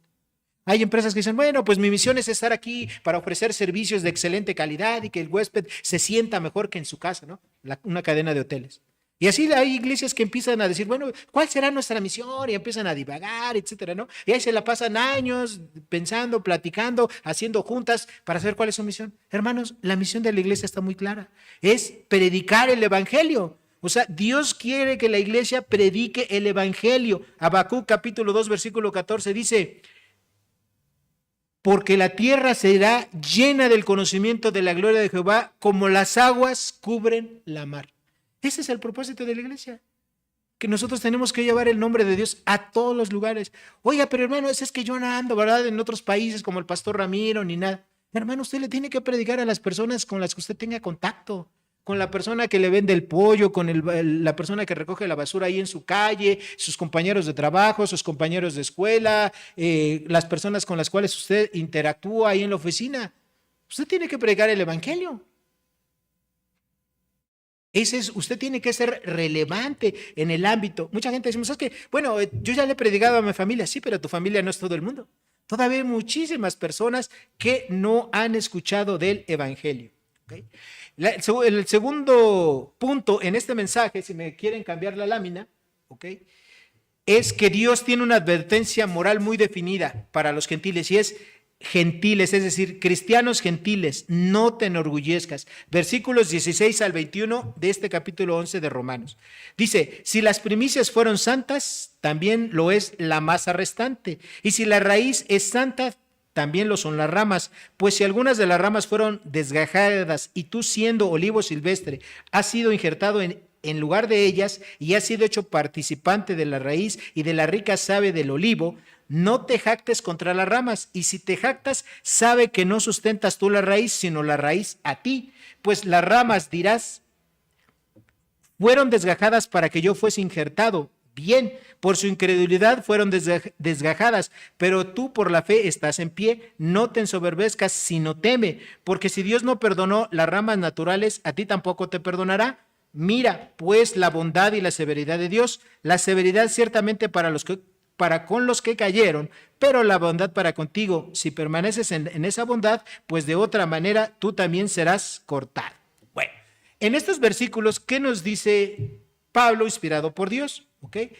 Speaker 1: Hay empresas que dicen, bueno, pues mi misión es estar aquí para ofrecer servicios de excelente calidad y que el huésped se sienta mejor que en su casa, ¿no? Una cadena de hoteles. Y así hay iglesias que empiezan a decir, bueno, ¿cuál será nuestra misión? Y empiezan a divagar, etcétera, ¿no? Y ahí se la pasan años pensando, platicando, haciendo juntas para saber cuál es su misión. Hermanos, la misión de la iglesia está muy clara. Es predicar el evangelio. O sea, Dios quiere que la iglesia predique el evangelio. Habacuc capítulo 2, versículo 14 dice, porque la tierra será llena del conocimiento de la gloria de Jehová, como las aguas cubren la mar. Ese es el propósito de la iglesia, que nosotros tenemos que llevar el nombre de Dios a todos los lugares. Oiga, pero hermano, es que yo no ando, ¿verdad?, en otros países como el pastor Ramiro, ni nada. Hermano, usted le tiene que predicar a las personas con las que usted tenga contacto, con la persona que le vende el pollo, con la persona que recoge la basura ahí en su calle, sus compañeros de trabajo, sus compañeros de escuela, las personas con las cuales usted interactúa ahí en la oficina. Usted tiene que predicar el evangelio. Usted tiene que ser relevante en el ámbito. Mucha gente dice, ¿sabes qué? Bueno, yo ya le he predicado a mi familia, sí, pero tu familia no es todo el mundo. Todavía hay muchísimas personas que no han escuchado del evangelio. ¿Okay? El segundo punto en este mensaje, si me quieren cambiar la lámina, ¿okay?, es que Dios tiene una advertencia moral muy definida para los gentiles y es gentiles, es decir, cristianos gentiles, no te enorgullezcas. Versículos 16 al 21 de este capítulo 11 de Romanos. Dice, si las primicias fueron santas, también lo es la masa restante. Y si la raíz es santa, también lo son las ramas. Pues si algunas de las ramas fueron desgajadas y tú siendo olivo silvestre has sido injertado en lugar de ellas y has sido hecho participante de la raíz y de la rica savia del olivo, no te jactes contra las ramas, y si te jactas, sabe que no sustentas tú la raíz, sino la raíz a ti. Pues las ramas, dirás, fueron desgajadas para que yo fuese injertado. Bien, por su incredulidad fueron desgajadas, pero tú por la fe estás en pie. No te ensoberbezcas, sino teme, porque si Dios no perdonó las ramas naturales, a ti tampoco te perdonará. Mira, pues, la bondad y la severidad de Dios, la severidad ciertamente para con los que cayeron, pero la bondad para contigo. Si permaneces en esa bondad, pues de otra manera tú también serás cortado. Bueno, en estos versículos, ¿qué nos dice Pablo, inspirado por Dios? ¿Okay?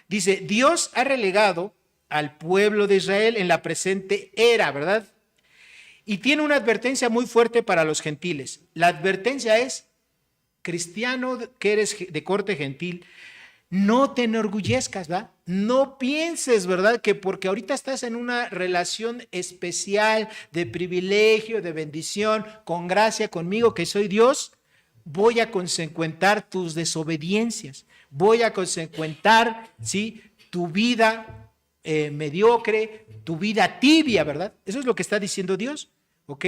Speaker 1: Dice, Dios ha relegado al pueblo de Israel en la presente era, ¿verdad? Y tiene una advertencia muy fuerte para los gentiles. La advertencia es, cristiano que eres de corte gentil, no te enorgullezcas, ¿verdad? No pienses, ¿verdad?, que porque ahorita estás en una relación especial de privilegio, de bendición, con gracia conmigo, que soy Dios, voy a consecuentar tus desobediencias, voy a consecuentar, ¿sí?, tu vida mediocre, tu vida tibia, ¿verdad? Eso es lo que está diciendo Dios, ¿ok?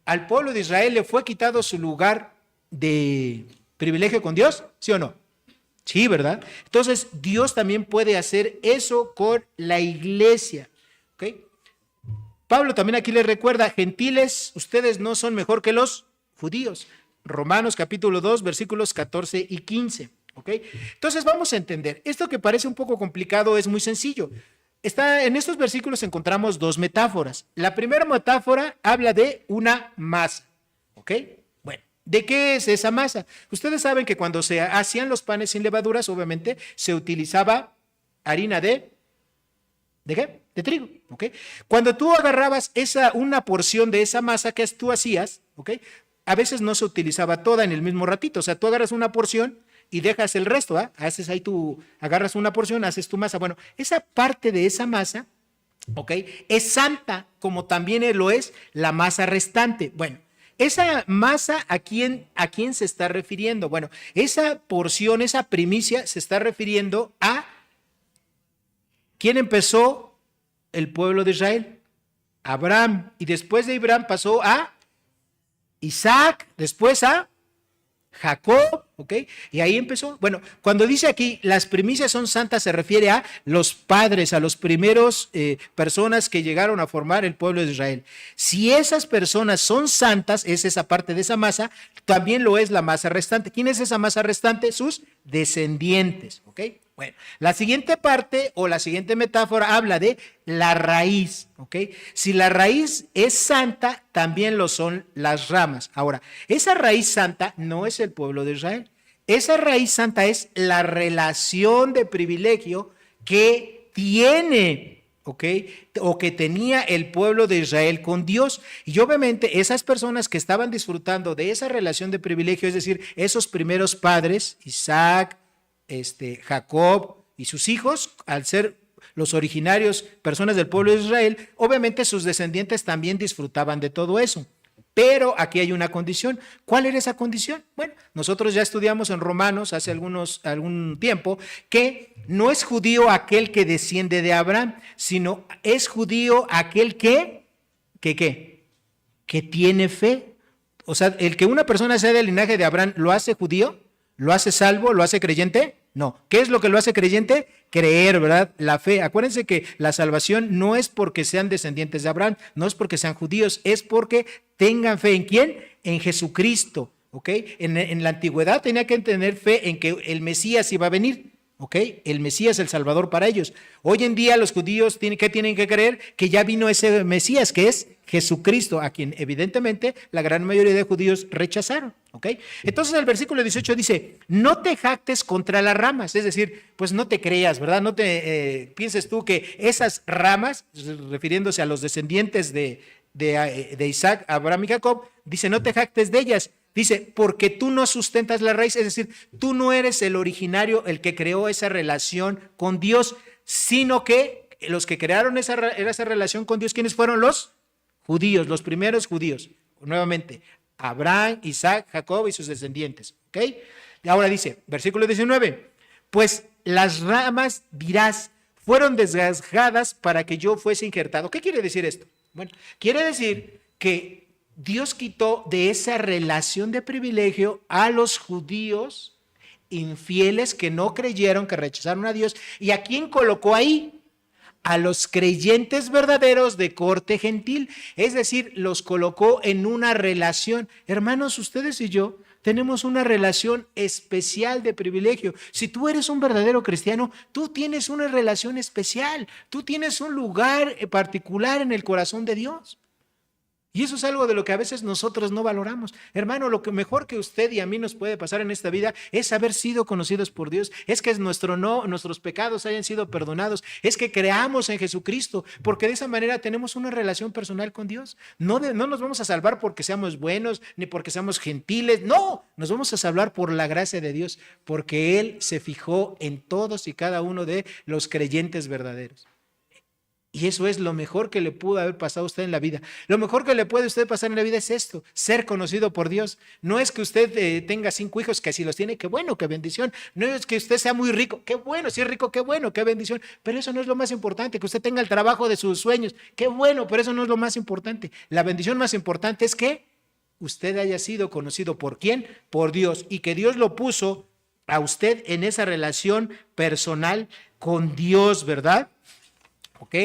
Speaker 1: Al pueblo de Israel le fue quitado su lugar de privilegio con Dios, ¿sí o no? Sí, ¿verdad? Entonces, Dios también puede hacer eso con la iglesia. ¿Ok? Pablo también aquí les recuerda, gentiles, ustedes no son mejor que los judíos. Romanos capítulo 2, versículos 14 y 15. ¿Ok? Entonces, vamos a entender. Esto que parece un poco complicado es muy sencillo. En estos versículos encontramos dos metáforas. La primera metáfora habla de una masa. ¿Ok? Bueno, ¿De qué es esa masa? Ustedes saben que cuando se hacían los panes sin levaduras, obviamente se utilizaba harina ¿de qué? De trigo, ¿ok? Cuando tú agarrabas una porción de esa masa que tú hacías, ¿ok? A veces no se utilizaba toda en el mismo ratito, o sea, tú agarras una porción y dejas el resto, ¿ah? Haces ahí agarras una porción, haces tu masa. Bueno, esa parte de esa masa, ¿ok? Es santa, como también lo es la masa restante. Bueno, esa masa, ¿a quién se está refiriendo? Bueno, esa porción, esa primicia se está refiriendo a ¿quién empezó el pueblo de Israel? Abraham. Y después de Abraham pasó a Isaac, después a Jacob, ¿ok? Y ahí empezó. Bueno, cuando dice aquí las primicias son santas, se refiere a los padres, a los primeros personas que llegaron a formar el pueblo de Israel. Si esas personas son santas, es esa parte de esa masa, también lo es la masa restante. ¿Quién es esa masa restante? Sus descendientes, ¿ok? Bueno, la siguiente parte o la siguiente metáfora habla de la raíz, ¿ok? Si la raíz es santa, también lo son las ramas. Ahora, esa raíz santa no es el pueblo de Israel. Esa raíz santa es la relación de privilegio que tiene, ¿ok? O que tenía el pueblo de Israel con Dios. Y obviamente esas personas que estaban disfrutando de esa relación de privilegio, es decir, esos primeros padres, Isaac, Jacob y sus hijos, al ser los originarios personas del pueblo de Israel, obviamente sus descendientes también disfrutaban de todo eso. Pero aquí hay una condición. ¿Cuál era esa condición? Bueno, nosotros ya estudiamos en Romanos hace algún tiempo que no es judío aquel que desciende de Abraham, sino es judío aquel que tiene fe. O sea, el que una persona sea del linaje de Abraham, ¿lo hace judío? ¿Lo hace salvo? ¿Lo hace creyente? No. ¿Qué es lo que lo hace creyente? Creer, ¿verdad? La fe. Acuérdense que la salvación no es porque sean descendientes de Abraham, no es porque sean judíos, es porque tengan fe. ¿En quién? En Jesucristo, ¿ok? En la antigüedad tenía que tener fe en que el Mesías iba a venir, ¿ok? El Mesías, el Salvador para ellos. Hoy en día los judíos ¿qué tienen que creer? Que ya vino ese Mesías, que es Jesucristo, a quien evidentemente la gran mayoría de judíos rechazaron, ¿ok? Entonces el versículo 18 dice, no te jactes contra las ramas, es decir, pues no te creas, ¿verdad? No te pienses tú que esas ramas, refiriéndose a los descendientes de Isaac, Abraham y Jacob, dice, no te jactes de ellas. Dice, porque tú no sustentas la raíz, es decir, tú no eres el originario, el que creó esa relación con Dios, sino que los que crearon esa relación con Dios, ¿quiénes fueron? Los judíos, los primeros judíos. Nuevamente, Abraham, Isaac, Jacob y sus descendientes, ¿ok? Y ahora dice, versículo 19, pues las ramas dirás, fueron desgajadas para que yo fuese injertado. ¿Qué quiere decir esto? Bueno, quiere decir que Dios quitó de esa relación de privilegio a los judíos infieles que no creyeron, que rechazaron a Dios. ¿Y a quién colocó ahí? A los creyentes verdaderos de corte gentil. Es decir, los colocó en una relación. Hermanos, ustedes y yo tenemos una relación especial de privilegio. Si tú eres un verdadero cristiano, tú tienes una relación especial. Tú tienes un lugar particular en el corazón de Dios. Y eso es algo de lo que a veces nosotros no valoramos. Hermano, lo que mejor que usted y a mí nos puede pasar en esta vida es haber sido conocidos por Dios, es que nuestros pecados hayan sido perdonados, es que creamos en Jesucristo, porque de esa manera tenemos una relación personal con Dios. No nos vamos a salvar porque seamos buenos, ni porque seamos gentiles, no, nos vamos a salvar por la gracia de Dios, porque Él se fijó en todos y cada uno de los creyentes verdaderos. Y eso es lo mejor que le pudo haber pasado a usted en la vida. Lo mejor que le puede a usted pasar en la vida es esto, ser conocido por Dios. No es que usted tenga 5 hijos, que si los tiene, qué bueno, qué bendición. No es que usted sea muy rico, qué bueno, si es rico, qué bueno, qué bendición. Pero eso no es lo más importante, que usted tenga el trabajo de sus sueños, qué bueno, pero eso no es lo más importante. La bendición más importante es que usted haya sido conocido por ¿quién? Por Dios, y que Dios lo puso a usted en esa relación personal con Dios, ¿verdad? ¿Ok?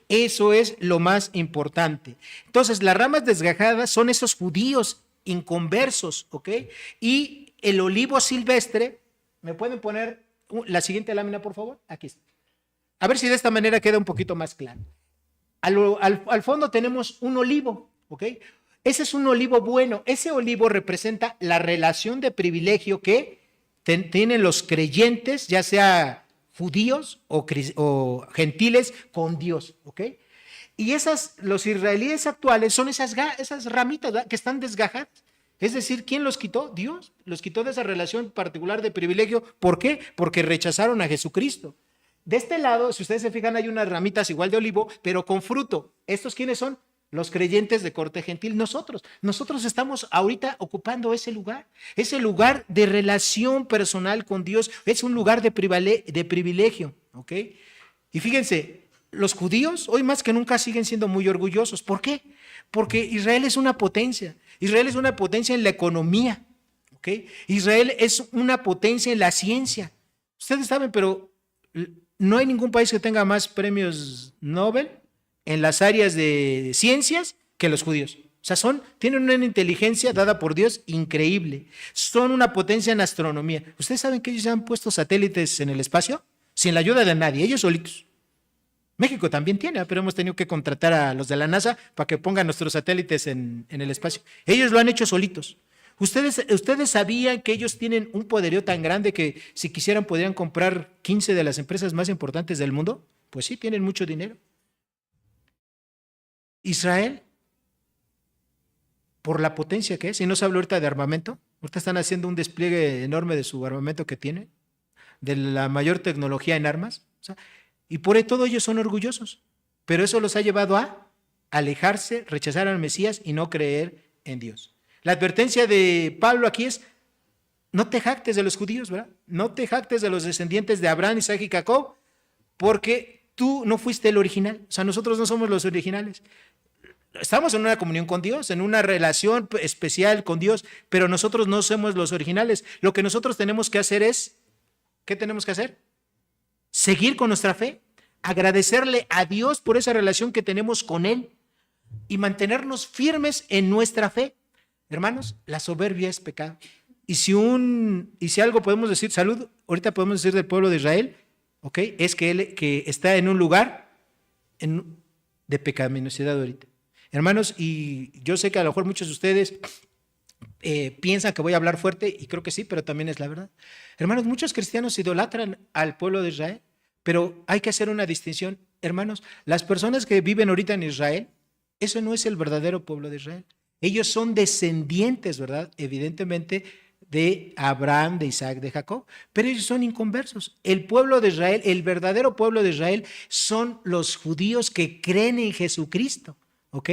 Speaker 1: Eso es lo más importante. Entonces, las ramas desgajadas son esos judíos inconversos, ¿ok? Y el olivo silvestre, ¿me pueden poner la siguiente lámina, por favor? Aquí está. A ver si de esta manera queda un poquito más claro. Al fondo tenemos un olivo, ¿ok? Ese es un olivo bueno. Ese olivo representa la relación de privilegio que tienen los creyentes, ya sea judíos o gentiles, con Dios, ¿ok? Y los israelíes actuales son esas ramitas, ¿verdad?, que están desgajadas. Es decir, ¿quién los quitó? Dios los quitó de esa relación particular de privilegio. ¿Por qué? Porque rechazaron a Jesucristo. De este lado, si ustedes se fijan, hay unas ramitas igual de olivo, pero con fruto. ¿Estos quiénes son? Los creyentes de corte gentil. Nosotros estamos ahorita ocupando ese lugar de relación personal con Dios. Es un lugar de privilegio, ¿ok? Y fíjense, los judíos hoy más que nunca siguen siendo muy orgullosos. ¿Por qué? Porque Israel es una potencia. Israel es una potencia en la economía, ¿ok? Israel es una potencia en la ciencia. Ustedes saben, pero no hay ningún país que tenga más premios Nobel en las áreas de ciencias que los judíos. O sea, tienen una inteligencia dada por Dios increíble. Son una potencia en astronomía. ¿Ustedes saben que ellos han puesto satélites en el espacio? Sin la ayuda de nadie, ellos solitos. México también tiene, pero hemos tenido que contratar a los de la NASA para que pongan nuestros satélites en el espacio. Ellos lo han hecho solitos. ¿Ustedes sabían que ellos tienen un poderío tan grande que si quisieran podrían comprar 15 de las empresas más importantes del mundo? Pues sí, tienen mucho dinero. Israel, por la potencia que es, y no se habla ahorita de armamento, ahorita están haciendo un despliegue enorme de su armamento que tiene, de la mayor tecnología en armas, o sea, y por todo ellos son orgullosos, pero eso los ha llevado a alejarse, rechazar al Mesías y no creer en Dios. La advertencia de Pablo aquí es: no te jactes de los judíos, ¿verdad? No te jactes de los descendientes de Abraham, Isaac y Jacob, porque tú no fuiste el original. O sea, nosotros no somos los originales. Estamos en una comunión con Dios, en una relación especial con Dios, pero nosotros no somos los originales. Lo que nosotros tenemos que hacer es, ¿qué tenemos que hacer? Seguir con nuestra fe, agradecerle a Dios por esa relación que tenemos con Él y mantenernos firmes en nuestra fe. Hermanos, la soberbia es pecado. Y si algo podemos decir, salud, ahorita podemos decir del pueblo de Israel, ¿ok? Es que está en un lugar de pecaminosidad ahorita. Hermanos, y yo sé que a lo mejor muchos de ustedes piensan que voy a hablar fuerte, y creo que sí, pero también es la verdad. Hermanos, muchos cristianos idolatran al pueblo de Israel, pero hay que hacer una distinción. Hermanos, las personas que viven ahorita en Israel, eso no es el verdadero pueblo de Israel. Ellos son descendientes, ¿verdad?, evidentemente, de Abraham, de Isaac, de Jacob, pero ellos son inconversos. El pueblo de Israel, el verdadero pueblo de Israel, son los judíos que creen en Jesucristo, ¿ok?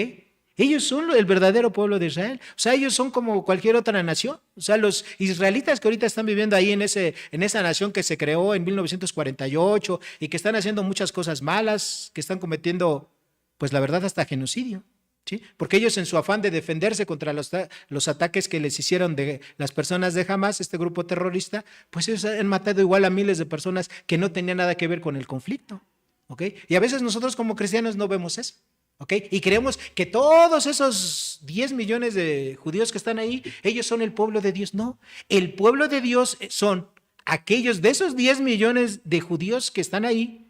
Speaker 1: Ellos son el verdadero pueblo de Israel. O sea, ellos son como cualquier otra nación. O sea, los israelitas que ahorita están viviendo ahí en esa nación que se creó en 1948 y que están haciendo muchas cosas malas, que están cometiendo, pues la verdad, hasta genocidio. ¿Sí? Porque ellos, en su afán de defenderse contra los ataques que les hicieron de las personas de Hamas, este grupo terrorista, pues ellos han matado igual a miles de personas que no tenían nada que ver con el conflicto, ¿ok? Y a veces nosotros como cristianos no vemos eso, ¿ok? Y creemos que todos esos 10 millones de judíos que están ahí, ellos son el pueblo de Dios. No, el pueblo de Dios son aquellos de esos 10 millones de judíos que están ahí,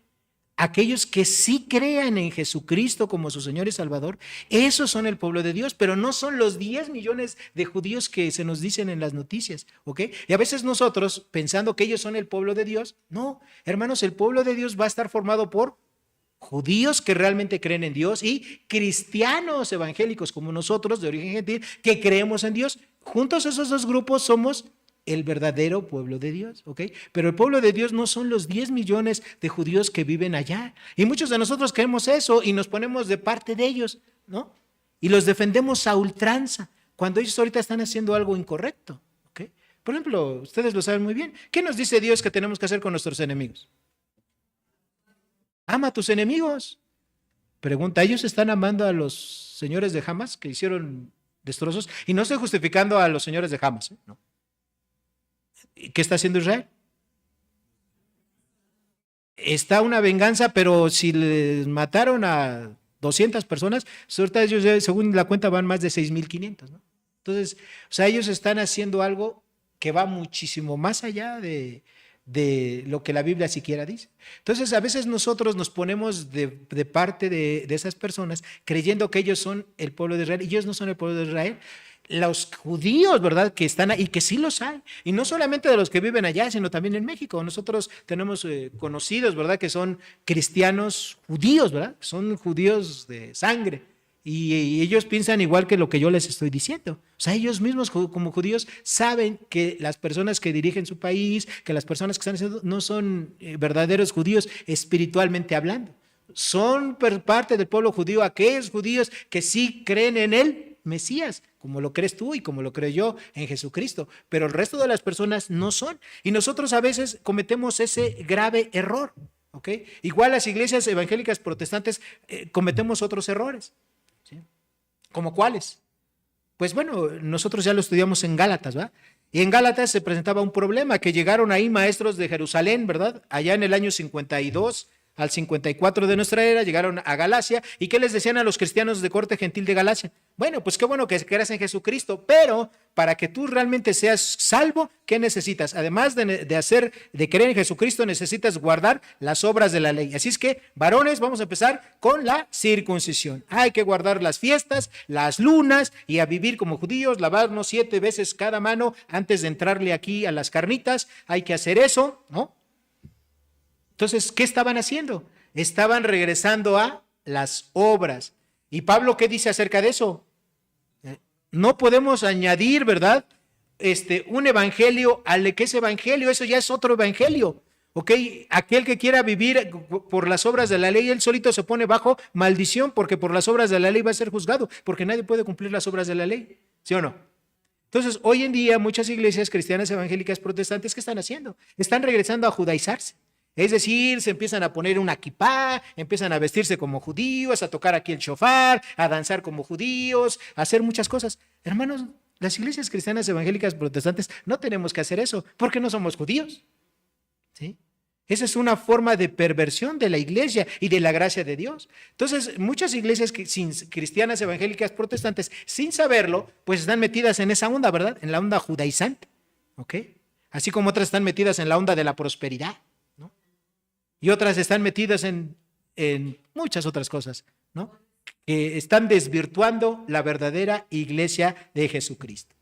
Speaker 1: aquellos que sí crean en Jesucristo como su Señor y Salvador. Esos son el pueblo de Dios, pero no son los 10 millones de judíos que se nos dicen en las noticias, ¿ok? Y a veces nosotros, pensando que ellos son el pueblo de Dios, no, hermanos, el pueblo de Dios va a estar formado por judíos que realmente creen en Dios y cristianos evangélicos como nosotros, de origen gentil, que creemos en Dios. Juntos esos dos grupos somos el verdadero pueblo de Dios, ¿ok? Pero el pueblo de Dios no son los 10 millones de judíos que viven allá. Y muchos de nosotros creemos eso y nos ponemos de parte de ellos, ¿no? Y los defendemos a ultranza, cuando ellos ahorita están haciendo algo incorrecto, ¿ok? Por ejemplo, ustedes lo saben muy bien. ¿Qué nos dice Dios que tenemos que hacer con nuestros enemigos? Ama a tus enemigos. Pregunta, ¿ellos están amando a los señores de Hamas que hicieron destrozos? Y no estoy justificando a los señores de Hamas, ¿eh? No. ¿Qué está haciendo Israel? Está una venganza, pero si les mataron a 200 personas, ahorita ellos, según la cuenta, van más de 6,500, ¿no? Entonces, o sea, ellos están haciendo algo que va muchísimo más allá de de lo que la Biblia siquiera dice. Entonces, a veces nosotros nos ponemos de parte de esas personas creyendo que ellos son el pueblo de Israel, y ellos no son el pueblo de Israel. Los judíos, ¿verdad?, que están ahí, y que sí los hay, y no solamente de los que viven allá, sino también en México. Nosotros tenemos conocidos, ¿verdad?, que son cristianos judíos, ¿verdad?, son judíos de sangre, y ellos piensan igual que lo que yo les estoy diciendo. O sea, ellos mismos como judíos saben que las personas que dirigen su país, que las personas que están haciendo, no son verdaderos judíos espiritualmente hablando. Son parte del pueblo judío aquellos judíos que sí creen en él, Mesías, como lo crees tú y como lo creo yo en Jesucristo, pero el resto de las personas no son. Y nosotros a veces cometemos ese grave error, ¿ok? Igual las iglesias evangélicas protestantes cometemos otros errores, ¿sí? ¿Como cuáles? Pues bueno, nosotros ya lo estudiamos en Gálatas, ¿verdad? Y en Gálatas se presentaba un problema, que llegaron ahí maestros de Jerusalén, ¿verdad? Allá en el año 52 al 54 de nuestra era, llegaron a Galacia. ¿Y qué les decían a los cristianos de corte gentil de Galacia? Bueno, pues qué bueno que creas en Jesucristo, pero para que tú realmente seas salvo, ¿qué necesitas? Además de creer en Jesucristo, necesitas guardar las obras de la ley. Así es que, varones, vamos a empezar con la circuncisión. Hay que guardar las fiestas, las lunas, y a vivir como judíos, lavarnos 7 veces cada mano antes de entrarle aquí a las carnitas. Hay que hacer eso, ¿no? Entonces, ¿qué estaban haciendo? Estaban regresando a las obras. ¿Y Pablo qué dice acerca de eso? No podemos añadir, ¿verdad?, un evangelio al que ese evangelio, eso ya es otro evangelio, ¿ok? Aquel que quiera vivir por las obras de la ley, él solito se pone bajo maldición, porque por las obras de la ley va a ser juzgado, porque nadie puede cumplir las obras de la ley, ¿sí o no? Entonces, hoy en día, muchas iglesias cristianas evangélicas protestantes, ¿qué están haciendo? Están regresando a judaizarse. Es decir, se empiezan a poner una kipá, empiezan a vestirse como judíos, a tocar aquí el shofar, a danzar como judíos, a hacer muchas cosas. Hermanos, las iglesias cristianas evangélicas protestantes no tenemos que hacer eso, porque no somos judíos, ¿sí? Esa es una forma de perversión de la iglesia y de la gracia de Dios. Entonces, muchas iglesias cristianas evangélicas protestantes, sin saberlo, pues están metidas en esa onda, ¿verdad? En la onda judaizante, ¿ok? Así como otras están metidas en la onda de la prosperidad, ¿no? Y otras están metidas en muchas otras cosas, ¿no?, que están desvirtuando la verdadera iglesia de Jesucristo.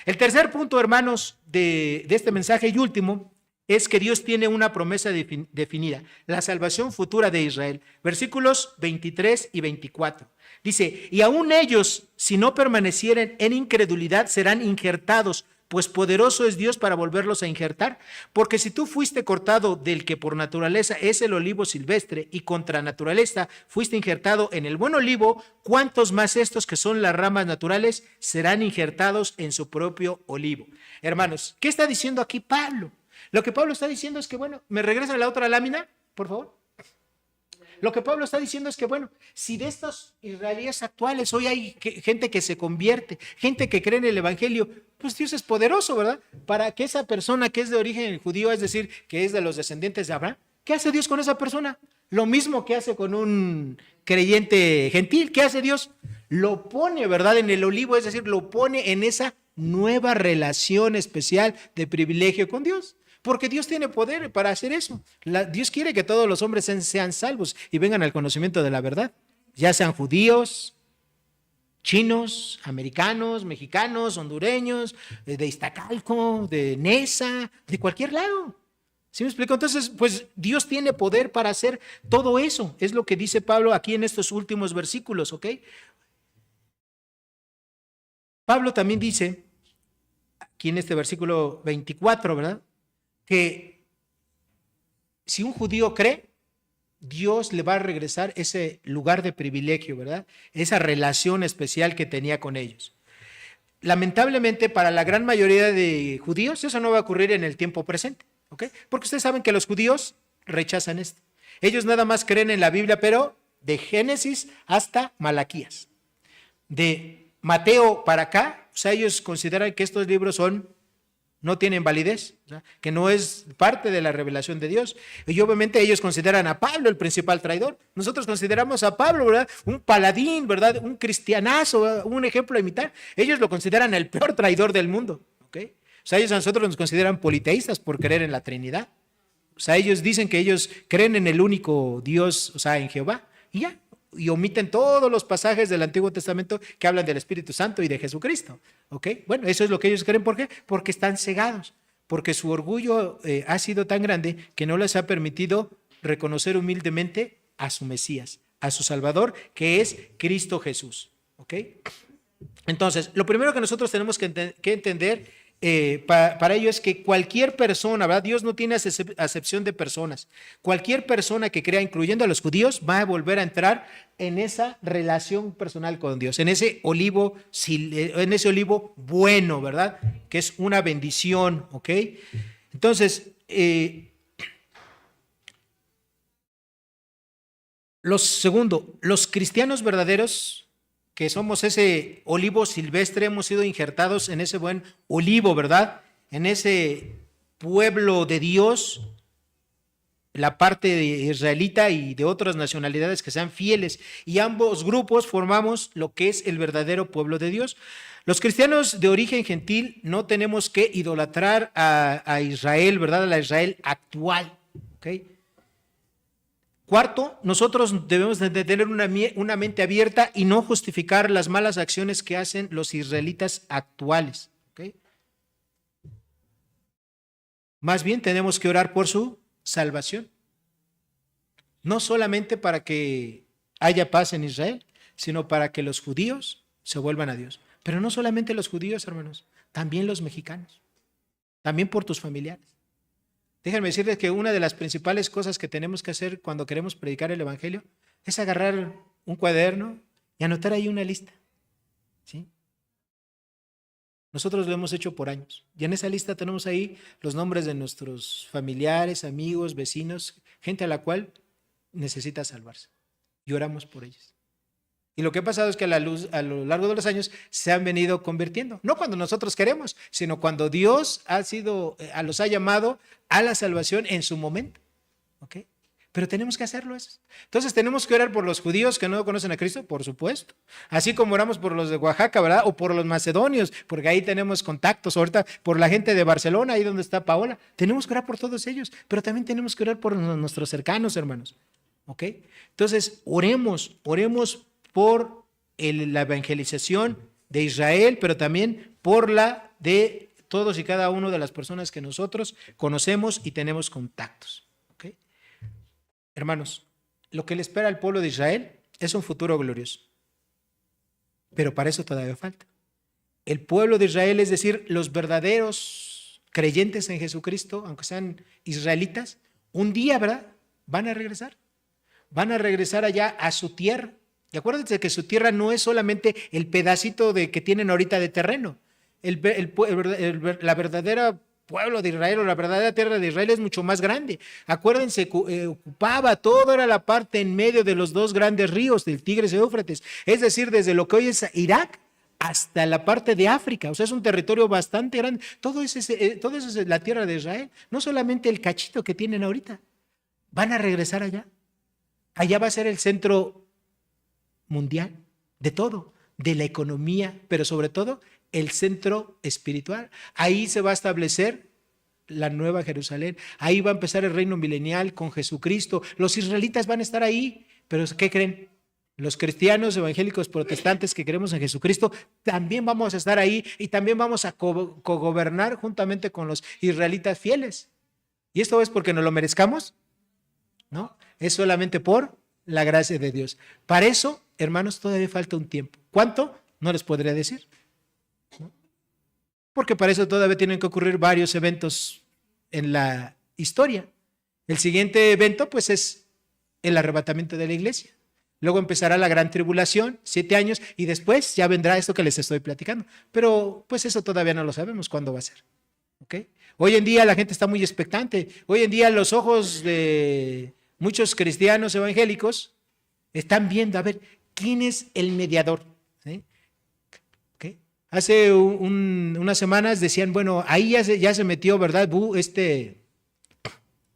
Speaker 1: El tercer punto, hermanos, de este mensaje y último, es que Dios tiene una promesa definida, la salvación futura de Israel. Versículos 23 y 24. Dice, y aún ellos, si no permanecieren en incredulidad, serán injertados, pues poderoso es Dios para volverlos a injertar. Porque si tú fuiste cortado del que por naturaleza es el olivo silvestre, y contra naturaleza fuiste injertado en el buen olivo, ¿cuántos más estos que son las ramas naturales serán injertados en su propio olivo? Hermanos, ¿qué está diciendo aquí Pablo? Lo que Pablo está diciendo es que, bueno, ¿me regresan la otra lámina, por favor? Lo que Pablo está diciendo es que, bueno, si de estos israelíes actuales hoy hay gente que se convierte, gente que cree en el evangelio, pues Dios es poderoso, ¿verdad? Para que esa persona que es de origen judío, es decir, que es de los descendientes de Abraham, ¿qué hace Dios con esa persona? Lo mismo que hace con un creyente gentil. ¿Qué hace Dios? Lo pone, ¿verdad?, en el olivo, es decir, lo pone en esa nueva relación especial de privilegio con Dios. Porque Dios tiene poder para hacer eso. Dios quiere que todos los hombres sean salvos y vengan al conocimiento de la verdad. Ya sean judíos, chinos, americanos, mexicanos, hondureños, de Iztacalco, de Nesa, de cualquier lado. ¿Sí me explico? Entonces, pues Dios tiene poder para hacer todo eso. Es lo que dice Pablo aquí en estos últimos versículos, ¿ok? Pablo también dice, aquí en este versículo 24, ¿verdad?, que si un judío cree, Dios le va a regresar ese lugar de privilegio, ¿verdad?, esa relación especial que tenía con ellos. Lamentablemente, para la gran mayoría de judíos, eso no va a ocurrir en el tiempo presente, ¿ok? Porque ustedes saben que los judíos rechazan esto. Ellos nada más creen en la Biblia, pero de Génesis hasta Malaquías. De Mateo para acá, o sea, ellos consideran que estos libros no tienen validez, ¿verdad?, que no es parte de la revelación de Dios. Y obviamente ellos consideran a Pablo el principal traidor. Nosotros consideramos a Pablo, ¿verdad?, un paladín, ¿verdad?, un cristianazo, ¿verdad?, un ejemplo a imitar. Ellos lo consideran el peor traidor del mundo, ¿ok? O sea, ellos a nosotros nos consideran politeístas por creer en la Trinidad. O sea, ellos dicen que ellos creen en el único Dios, o sea, en Jehová, y ya. Y omiten todos los pasajes del Antiguo Testamento que hablan del Espíritu Santo y de Jesucristo. ¿Ok? Bueno, eso es lo que ellos creen. ¿Por qué? Porque están cegados. Porque su orgullo ha sido tan grande que no les ha permitido reconocer humildemente a su Mesías, a su Salvador, que es Cristo Jesús. ¿Ok? Entonces, lo primero que nosotros tenemos que entender para ello es que cualquier persona, ¿verdad? Dios no tiene acepción de personas. Cualquier persona que crea, incluyendo a los judíos, va a volver a entrar en esa relación personal con Dios, en ese olivo bueno, ¿verdad? Que es una bendición, ¿ok? Entonces, los cristianos verdaderos, que somos ese olivo silvestre, hemos sido injertados en ese buen olivo, ¿verdad? En ese pueblo de Dios, la parte de israelita y de otras nacionalidades que sean fieles, y ambos grupos formamos lo que es el verdadero pueblo de Dios. Los cristianos de origen gentil no tenemos que idolatrar a Israel, ¿verdad? A la Israel actual, ¿ok? Cuarto, nosotros debemos de tener una mente abierta y no justificar las malas acciones que hacen los israelitas actuales. ¿Okay? Más bien tenemos que orar por su salvación. No solamente para que haya paz en Israel, sino para que los judíos se vuelvan a Dios. Pero no solamente los judíos, hermanos, también los mexicanos, también por tus familiares. Déjenme decirles que una de las principales cosas que tenemos que hacer cuando queremos predicar el Evangelio es agarrar un cuaderno y anotar ahí una lista. ¿Sí? Nosotros lo hemos hecho por años. Y en esa lista tenemos ahí los nombres de nuestros familiares, amigos, vecinos, gente a la cual necesita salvarse. Y oramos por ellos. Y lo que ha pasado es que a lo largo de los años se han venido convirtiendo. No cuando nosotros queremos, sino cuando Dios los ha llamado a la salvación en su momento. ¿Ok? Pero tenemos que hacerlo eso. Entonces tenemos que orar por los judíos que no conocen a Cristo, por supuesto. Así como oramos por los de Oaxaca, ¿verdad? O por los macedonios, porque ahí tenemos contactos. Ahorita por la gente de Barcelona, ahí donde está Paola. Tenemos que orar por todos ellos, pero también tenemos que orar por nuestros cercanos, hermanos. ¿Ok? Entonces, oremos por la evangelización de Israel, pero también por la de todos y cada uno de las personas que nosotros conocemos y tenemos contactos. ¿Okay? Hermanos, lo que le espera al pueblo de Israel es un futuro glorioso, pero para eso todavía falta. El pueblo de Israel, es decir, los verdaderos creyentes en Jesucristo, aunque sean israelitas, un día, ¿verdad?, van a regresar allá a su tierra. Y acuérdense que su tierra no es solamente el pedacito que tienen ahorita de terreno. La verdadera pueblo de Israel o la verdadera tierra de Israel es mucho más grande. Acuérdense, ocupaba todo, era la parte en medio de los dos grandes ríos, del Tigris y Éufrates. Es decir, desde lo que hoy es Irak hasta la parte de África. O sea, es un territorio bastante grande. Todo eso es la tierra de Israel. No solamente el cachito que tienen ahorita. Van a regresar allá. Allá va a ser el centro mundial, de todo, de la economía, pero sobre todo el centro espiritual. Ahí se va a establecer la nueva Jerusalén, ahí va a empezar el reino milenial con Jesucristo. Los israelitas van a estar ahí, pero ¿qué creen? Los cristianos evangélicos protestantes que creemos en Jesucristo también vamos a estar ahí y también vamos a cogobernar juntamente con los israelitas fieles. ¿Y esto es porque nos lo merezcamos? No, es solamente por la gracia de Dios. Para eso, hermanos, todavía falta un tiempo. ¿Cuánto? No les podría decir. ¿No? Porque para eso todavía tienen que ocurrir varios eventos en la historia. El siguiente evento, pues, es el arrebatamiento de la iglesia. Luego empezará la gran tribulación, 7 años, y después ya vendrá esto que les estoy platicando. Pero, pues, eso todavía no lo sabemos cuándo va a ser. ¿Ok? Hoy en día la gente está muy expectante. Hoy en día los ojos de muchos cristianos evangélicos están viendo, a ver, ¿quién es el mediador? ¿Sí? ¿Okay? Hace unas semanas decían, bueno, ahí ya se metió, ¿verdad?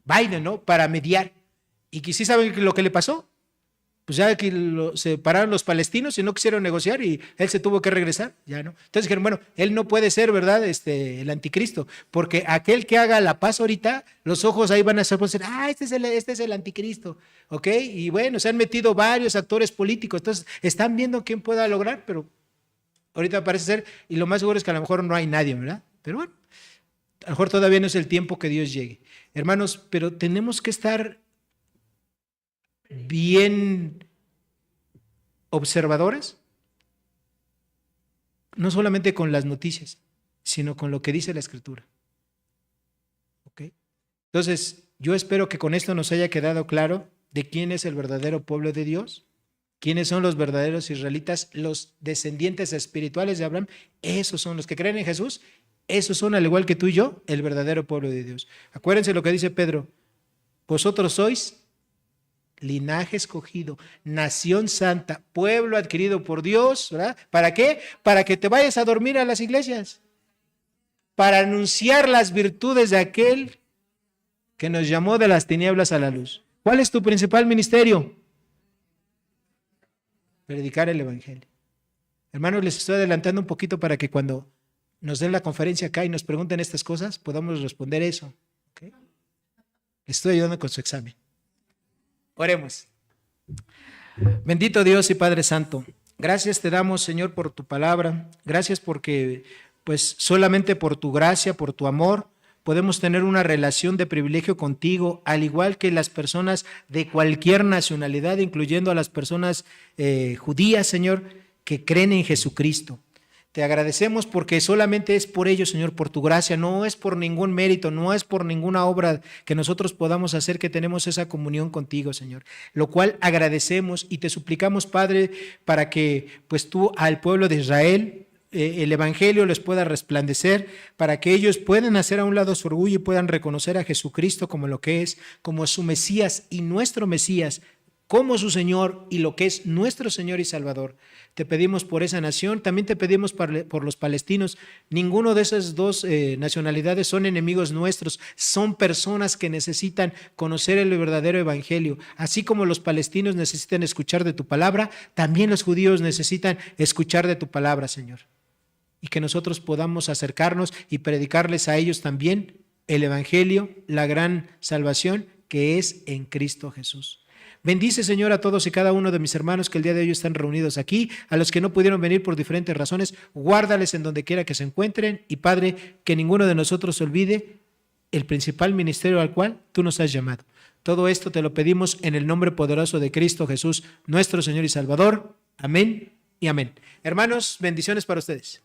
Speaker 1: Biden, ¿no? Para mediar. ¿Y sí saben lo que le pasó? pues ya que se pararon los palestinos y no quisieron negociar y él se tuvo que regresar, ya no. Entonces dijeron, bueno, él no puede ser, ¿verdad? El anticristo, porque aquel que haga la paz ahorita, los ojos ahí van a ser, este es el anticristo, ¿ok? Y bueno, se han metido varios actores políticos, entonces están viendo quién pueda lograr, pero ahorita parece ser, y lo más seguro es que a lo mejor no hay nadie, ¿verdad? Pero bueno, a lo mejor todavía no es el tiempo que Dios llegue. Hermanos, pero tenemos que estar bien observadores, no solamente con las noticias, sino con lo que dice la Escritura. ¿Okay? Entonces, yo espero que con esto nos haya quedado claro de quién es el verdadero pueblo de Dios, quiénes son los verdaderos israelitas, los descendientes espirituales de Abraham. Esos son los que creen en Jesús, esos son, al igual que tú y yo, el verdadero pueblo de Dios. Acuérdense lo que dice Pedro: vosotros sois linaje escogido, nación santa, pueblo adquirido por Dios, ¿verdad? ¿Para qué? Para que te vayas a dormir a las iglesias, para anunciar las virtudes de aquel que nos llamó de las tinieblas a la luz. ¿Cuál es tu principal ministerio? Predicar el evangelio. Hermanos, les estoy adelantando un poquito para que cuando nos den la conferencia acá y nos pregunten estas cosas, podamos responder eso. ¿Okay? Les estoy ayudando con su examen. Oremos. Bendito Dios y Padre Santo, gracias te damos, Señor, por tu palabra. Gracias porque, pues, solamente por tu gracia, por tu amor, podemos tener una relación de privilegio contigo, al igual que las personas de cualquier nacionalidad, incluyendo a las personas judías, Señor, que creen en Jesucristo. Te agradecemos porque solamente es por ello, Señor, por tu gracia, no es por ningún mérito, no es por ninguna obra que nosotros podamos hacer que tenemos esa comunión contigo, Señor. Lo cual agradecemos y te suplicamos, Padre, para que pues tú al pueblo de Israel, el evangelio les pueda resplandecer, para que ellos puedan hacer a un lado su orgullo y puedan reconocer a Jesucristo como lo que es, como su Mesías y nuestro Mesías, como su Señor y lo que es nuestro Señor y Salvador. Te pedimos por esa nación, también te pedimos por los palestinos. Ninguno de esas dos nacionalidades son enemigos nuestros, son personas que necesitan conocer el verdadero evangelio. Así como los palestinos necesitan escuchar de tu palabra, también los judíos necesitan escuchar de tu palabra, Señor. Y que nosotros podamos acercarnos y predicarles a ellos también el evangelio, la gran salvación que es en Cristo Jesús. Bendice, Señor, a todos y cada uno de mis hermanos que el día de hoy están reunidos aquí, a los que no pudieron venir por diferentes razones, guárdales en donde quiera que se encuentren y, Padre, que ninguno de nosotros olvide el principal ministerio al cual tú nos has llamado. Todo esto te lo pedimos en el nombre poderoso de Cristo Jesús, nuestro Señor y Salvador. Amén y amén. Hermanos, bendiciones para ustedes.